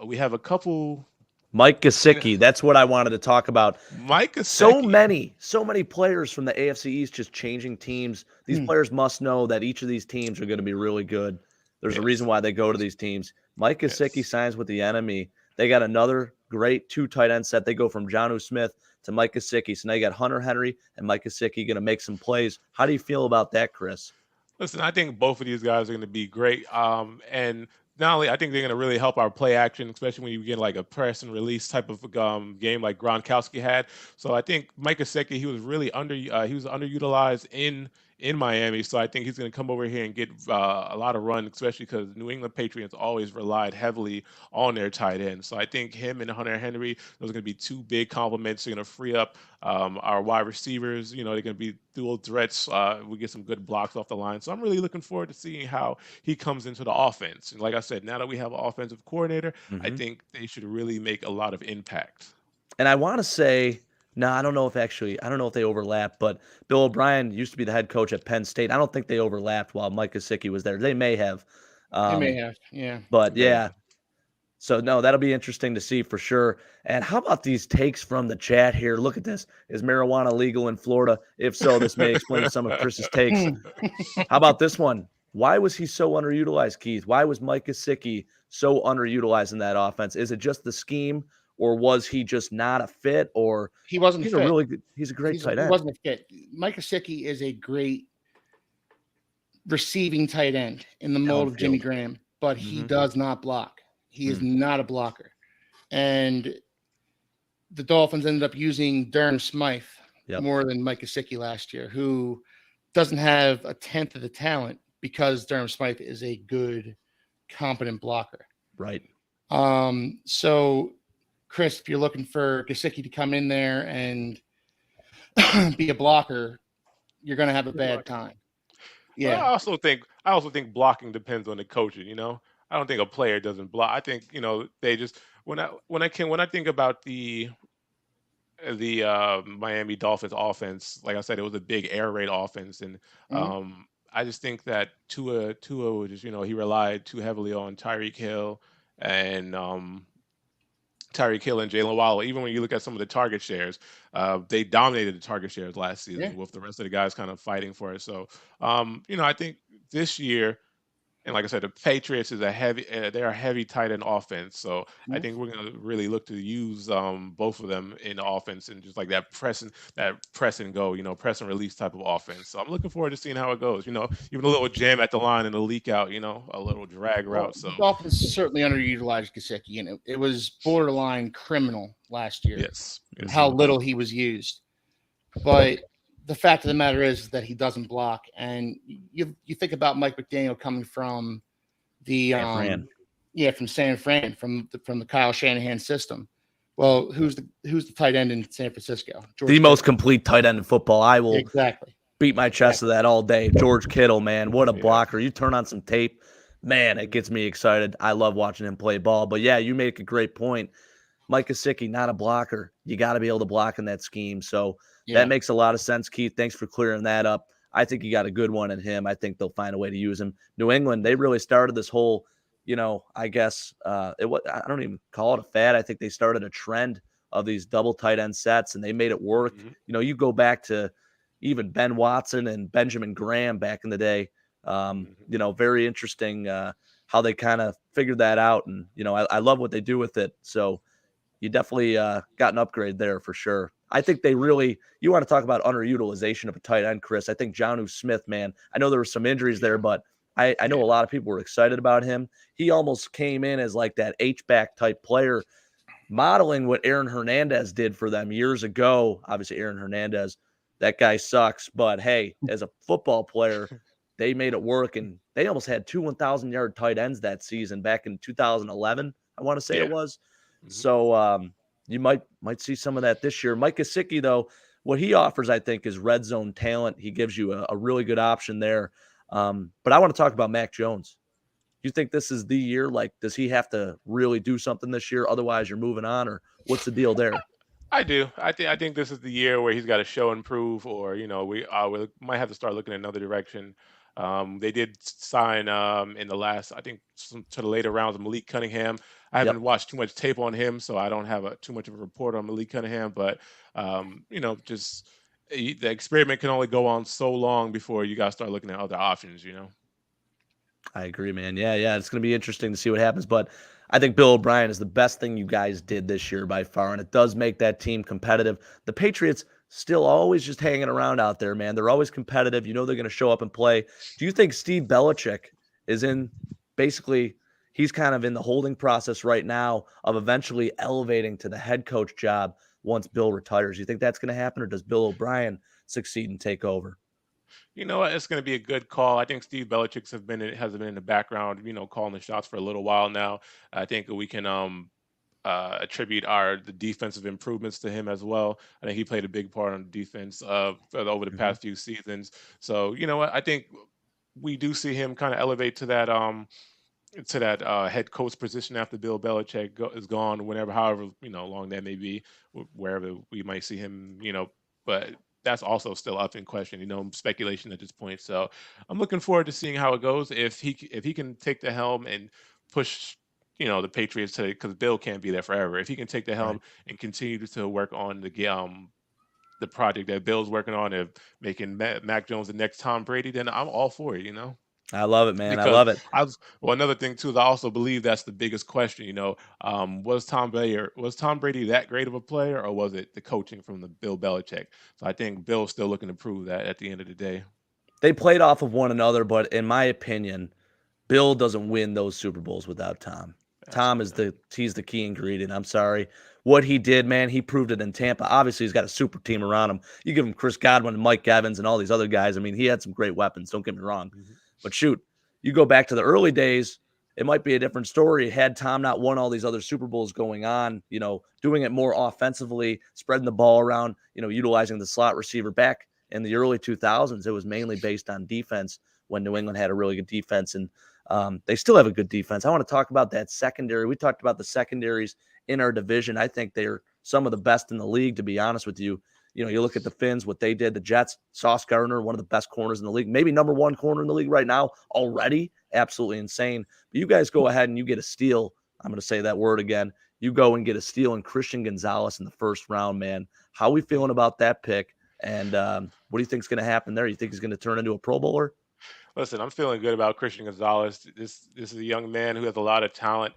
We have a couple. Mike Gesicki, that's what I wanted to talk about. Mike Gesicki. So many players from the AFC East just changing teams. These players must know that each of these teams are going to be really good. There's a reason why they go to these teams. Mike Gesicki signs with the enemy. They got another great 2 tight end set. They go from Jonnu Smith to Mike Gesicki. So now you got Hunter Henry and Mike Gesicki going to make some plays. How do you feel about that, Chris? Listen, I think both of these guys are going to be great. And not only I think they're going to really help our play action, especially when you get like a press and release type of game like Gronkowski had. So I think Mike Gesicki, he was really underutilized in Miami. So I think he's going to come over here and get a lot of run, especially because New England Patriots always relied heavily on their tight end. So I think him and Hunter Henry, those are going to be two big compliments. They're going to free up our wide receivers. They're going to be dual threats. We get some good blocks off the line. So I'm really looking forward to seeing how he comes into the offense. And like I said, now that we have an offensive coordinator, I think they should really make a lot of impact. And I want to say, no, I don't know if they overlap, but Bill O'Brien used to be the head coach at Penn State. I don't think they overlapped while Mike Gesicki was there. They may have. They may have, yeah. But yeah. So no, that'll be interesting to see for sure. And how about these takes from the chat here? Look at this. Is marijuana legal in Florida? If so, this may explain some of Chris's takes. How about this one? Why was he so underutilized, Keith? Why was Mike Gesicki so underutilized in that offense? Is it just the scheme, or was he just not a fit? Or he wasn't. He's fit. He's a great tight end. He wasn't a fit. Mike Gesicki is a great receiving tight end in the mold of Jimmy Graham, but he does not block. He is not a blocker. And the Dolphins ended up using Durham Smythe more than Mike Gesicki last year, who doesn't have a tenth of the talent because Durham Smythe is a good, competent blocker. Right. So, Chris, if you're looking for Gesicki to come in there and be a blocker, you're going to have a bad time. Yeah. Well, I also think blocking depends on the coaching, I don't think a player doesn't block. I think they just when I think about the Miami Dolphins offense, like I said, it was a big air raid offense, and I just think that Tua just he relied too heavily on Tyreek Hill and Jalen Waddle. Even when you look at some of the target shares, they dominated the target shares last season with the rest of the guys kind of fighting for it. So I think this year. And like I said, the Patriots is they're a heavy tight end offense. So I think we're going to really look to use both of them in the offense and just like that press and go, press and release type of offense. So I'm looking forward to seeing how it goes. Even a little jam at the line and a leak out, a little drag route. So the Dolphins certainly underutilized Gesicki, and it was borderline criminal last year. Yes. How little he was used. But the fact of the matter is that he doesn't block, and you think about Mike McDaniel coming from the from San Fran, from the Kyle Shanahan system. Well, who's the tight end in San Francisco? Most complete tight end in football. I will beat my chest to that all day. George Kittle, man, what a blocker! You turn on some tape, man, it gets me excited. I love watching him play ball. But yeah, you make a great point. Mike Gesicki, not a blocker. You got to be able to block in that scheme. So. Yeah. That makes a lot of sense, Keith. Thanks for clearing that up. I think you got a good one in him. I think they'll find a way to use him. New England, they really started this whole, I guess I don't even call it a fad. I think they started a trend of these double tight end sets, and they made it work. You go back to even Ben Watson and Benjamin Graham back in the day. Very interesting how they kind of figured that out. And, I love what they do with it. So you definitely got an upgrade there for sure. I think you want to talk about underutilization of a tight end, Chris. I think Jonnu Smith, man, I know there were some injuries there, but I know a lot of people were excited about him. He almost came in as like that H-back type player, modeling what Aaron Hernandez did for them years ago. Obviously, Aaron Hernandez, that guy sucks. But, hey, as a football player, they made it work, and they almost had 2 1,000-yard tight ends that season back in 2011, I want to say it was. So, you might see some of that this year. Mike Gesicki, though, what he offers, I think, is red zone talent. He gives you a really good option there. But I want to talk about Mac Jones. Do you think this is the year? Like, does he have to really do something this year? Otherwise, you're moving on, or what's the deal there? I do. I think this is the year where he's got to show and prove, or we might have to start looking in another direction. They did sign in the last, I think, to the later rounds of Malik Cunningham. I haven't watched too much tape on him, so I don't have too much of a report on Malik Cunningham. But just the experiment can only go on so long before you got to start looking at other options. I agree, man. Yeah. It's going to be interesting to see what happens. But I think Bill O'Brien is the best thing you guys did this year by far, and it does make that team competitive. The Patriots still always just hanging around out there, man. They're always competitive. They're going to show up and play. Do you think Steve Belichick is in basically – he's kind of in the holding process right now of eventually elevating to the head coach job once Bill retires. You think that's going to happen, or does Bill O'Brien succeed and take over? You know what? It's going to be a good call. I think Steve Belichick has been in the background, calling the shots for a little while now. I think we can attribute the defensive improvements to him as well. I think he played a big part on defense over the past few seasons. So you know what? I think we do see him kind of elevate to that head coach position after Bill Belichick is gone, however long that may be, wherever we might see him. But that's also still up in question. Speculation at this point. So I'm looking forward to seeing how it goes. If he can take the helm and push the Patriots to, because Bill can't be there forever. If he can take the helm and continue to work on the project that Bill's working on of making Mac Jones the next Tom Brady, then I'm all for it. I love it, man. I Because love it. another thing too is I also believe that's the biggest question. Was Tom Brady that great of a player, or was it the coaching from the Bill Belichick? So I think Bill's still looking to prove that at the end of the day. They played off of one another, but in my opinion, Bill doesn't win those Super Bowls without Tom. Tom is he's the key ingredient. I'm sorry. What he did, man, he proved it in Tampa. Obviously, he's got a super team around him. You give him Chris Godwin and Mike Evans and all these other guys. I mean, he had some great weapons. Don't get me wrong. But shoot, you go back to the early days, it might be a different story. Had Tom not won all these other Super Bowls going on, doing it more offensively, spreading the ball around, utilizing the slot receiver back in the early 2000s, it was mainly based on defense when New England had a really good defense. And they still have a good defense. I want to talk about that secondary. We talked about the secondaries in our division. I think they're some of the best in the league, to be honest with you. You look at the Finns, what they did, the Jets, Sauce Gardner, one of the best corners in the league, maybe number one corner in the league right now already. Absolutely insane. But you guys go ahead and you get a steal. I'm going to say that word again. You go and get a steal in Christian Gonzalez in the first round, man. How are we feeling about that pick? And what do you think is going to happen there? You think he's going to turn into a Pro Bowler? Listen, I'm feeling good about Christian Gonzalez. This is a young man who has a lot of talent,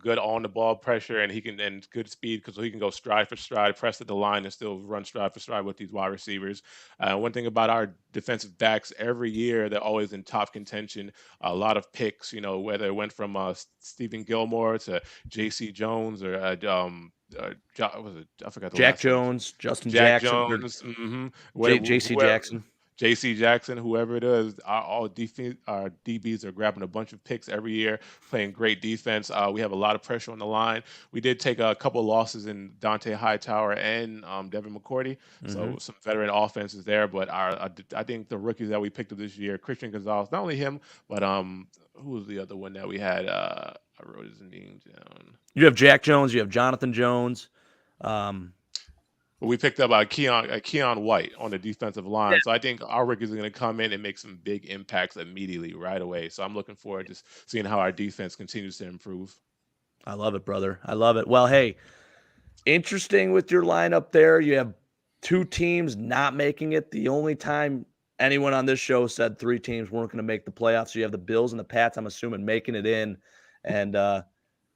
good on the ball pressure, and good speed, because he can go stride for stride, press at the line, and still run stride for stride with these wide receivers. One thing about our defensive backs, every year they're always in top contention. A lot of picks, whether it went from Stephen Gilmore to J.C. Jones or was it? I forgot the Jack last Jones, Justin Jack Jackson, Jones, J.C. Jackson. J.C. Jackson, whoever it is, our DBs are grabbing a bunch of picks every year, playing great defense. We have a lot of pressure on the line. We did take a couple of losses in Dante Hightower and Devin McCourty, so some veteran offenses there. But I think the rookies that we picked up this year, Christian Gonzalez, not only him, but who was the other one that we had? I wrote his name down. You have Jack Jones. You have Jonathan Jones. We picked up Keon White on the defensive line. Yeah. So I think our rookies are going to come in and make some big impacts immediately, right away. So I'm looking forward to seeing how our defense continues to improve. I love it, brother. I love it. Well, hey, interesting with your lineup there. You have two teams not making it. The only time anyone on this show said three teams weren't going to make the playoffs. So you have the Bills and the Pats, I'm assuming, making it in, and going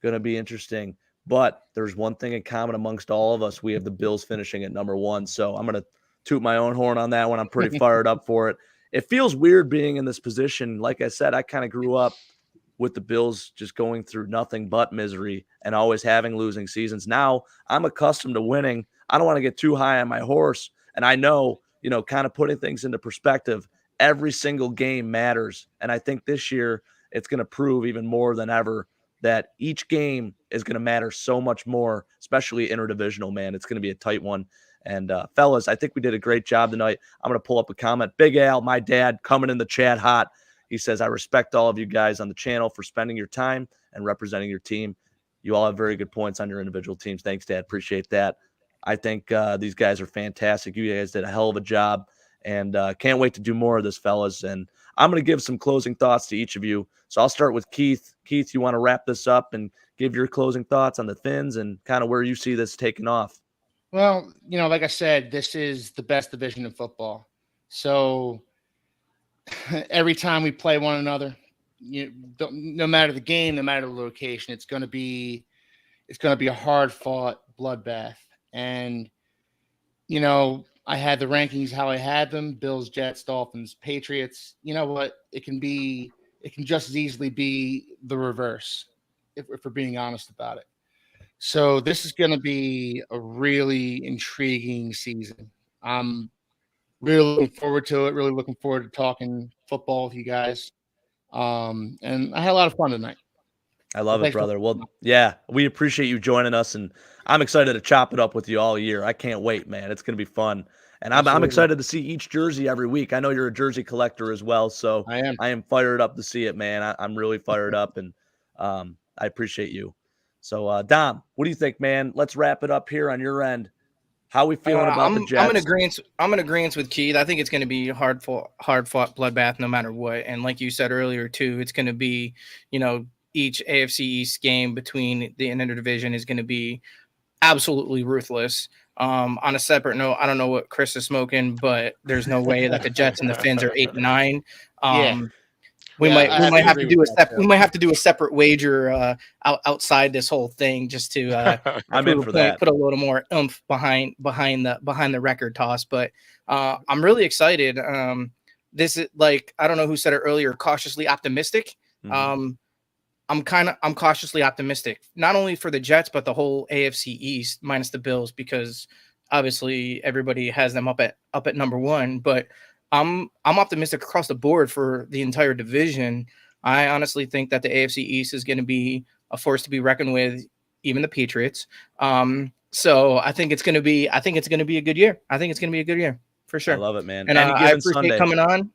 to be interesting. But there's one thing in common amongst all of us. We have the Bills finishing at number one. So I'm going to toot my own horn on that one. I'm pretty fired up for it. It feels weird being in this position. Like I said, I kind of grew up with the Bills just going through nothing but misery and always having losing seasons. Now I'm accustomed to winning. I don't want to get too high on my horse. And I know, kind of putting things into perspective, every single game matters. And I think this year it's going to prove even more than ever that each game is going to matter so much more, especially interdivisional, man. It's going to be a tight one. And fellas, I think we did a great job tonight. I'm going to pull up a comment. Big Al, my dad, coming in the chat hot. He says, I respect all of you guys on the channel for spending your time and representing your team. You all have very good points on your individual teams. Thanks, Dad. Appreciate that. I think these guys are fantastic. You guys did a hell of a job, and can't wait to do more of this, fellas. And I'm going to give some closing thoughts to each of you. So I'll start with Keith. Keith, you want to wrap this up and give your closing thoughts on the Finns and kind of where you see this taking off? Well, like I said, this is the best division in football. So every time we play one another, no matter the game, no matter the location, it's going to be a hard-fought bloodbath. And I had the rankings how I had them: Bills, Jets, Dolphins, Patriots. You know what? It can be it can just as easily be the reverse, if we're being honest about it. So this is going to be a really intriguing season. I'm really looking forward to it. Really looking forward to talking football with you guys. And I had a lot of fun tonight. I love it, brother. Well, yeah, we appreciate you joining us, and I'm excited to chop it up with you all year. I can't wait, man. It's going to be fun. And I'm excited to see each jersey every week. I know you're a jersey collector as well, so I am fired up to see it, man. I'm really fired up, and I appreciate you. So, Dom, what do you think, man? Let's wrap it up here on your end. How are we feeling about the Jets? I'm in agreement with Keith. I think it's going to be hard fought bloodbath no matter what. And like you said earlier too, it's going to be, each AFC East game between the interdivision is going to be absolutely ruthless. On a separate note, I don't know what Chris is smoking, but there's no way that the Jets and the Fins are 8-9. We might have to do a separate wager outside this whole thing just to I'm in for that. Put a little more oomph behind the record toss. But I'm really excited. This is like, I don't know who said it earlier, cautiously optimistic. Mm-hmm. I'm cautiously optimistic, not only for the Jets, but the whole AFC East minus the Bills, because obviously everybody has them up at number one, but I'm optimistic across the board for the entire division. I honestly think that the AFC East is going to be a force to be reckoned with, even the Patriots. So I think it's going to be a good year. I think it's going to be a good year for sure. I love it, man. And I appreciate coming on.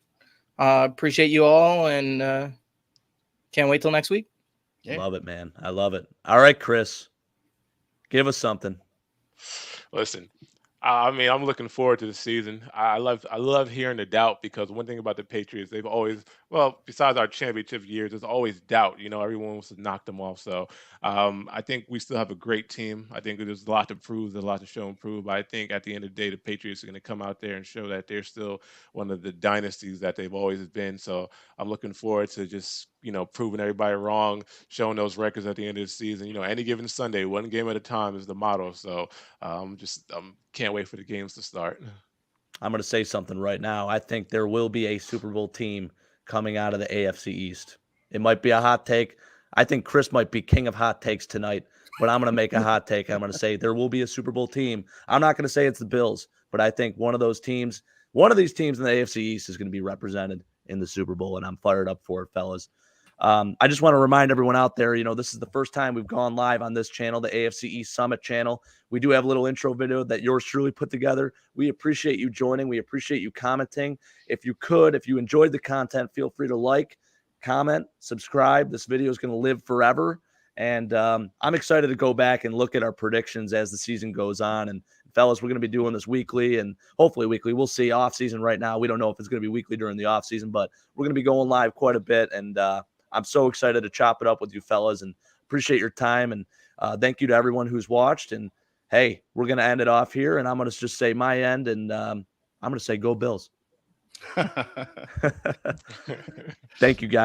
Appreciate you all, and can't wait till next week. Yeah. Love it, man. I love it. All right, Chris, give us something. Listen, I mean, I'm looking forward to the season. I love hearing the doubt, because one thing about the Patriots, they've always, well, besides our championship years, there's always doubt. Everyone wants to knock them off. So I think we still have a great team. I think there's a lot to prove, there's a lot to show and prove. But I think at the end of the day, the Patriots are going to come out there and show that they're still one of the dynasties that they've always been. So I'm looking forward to just proving everybody wrong, showing those records at the end of the season. Any given Sunday, one game at a time is the motto. So can't wait for the games to start. I'm going to say something right now. I think there will be a Super Bowl team coming out of the AFC East. It might be a hot take. I think Chris might be king of hot takes tonight, but I'm going to make a hot take. I'm going to say there will be a Super Bowl team. I'm not going to say it's the Bills, but I think one of these teams in the AFC East is going to be represented in the Super Bowl, and I'm fired up for it, fellas. I just want to remind everyone out there, this is the first time we've gone live on this channel, the AFC East Summit channel. We do have a little intro video that yours truly put together. We appreciate you joining. We appreciate you commenting. If you enjoyed the content, feel free to like, comment, subscribe. This video is going to live forever. And I'm excited to go back and look at our predictions as the season goes on. And fellas, we're going to be doing this weekly and hopefully weekly. We'll see. Off season right now, we don't know if it's going to be weekly during the off season, but we're going to be going live quite a bit. And I'm so excited to chop it up with you fellas, and appreciate your time. And thank you to everyone who's watched. And hey, we're going to end it off here, and I'm going to just say my end, and I'm going to say go Bills. Thank you, guys.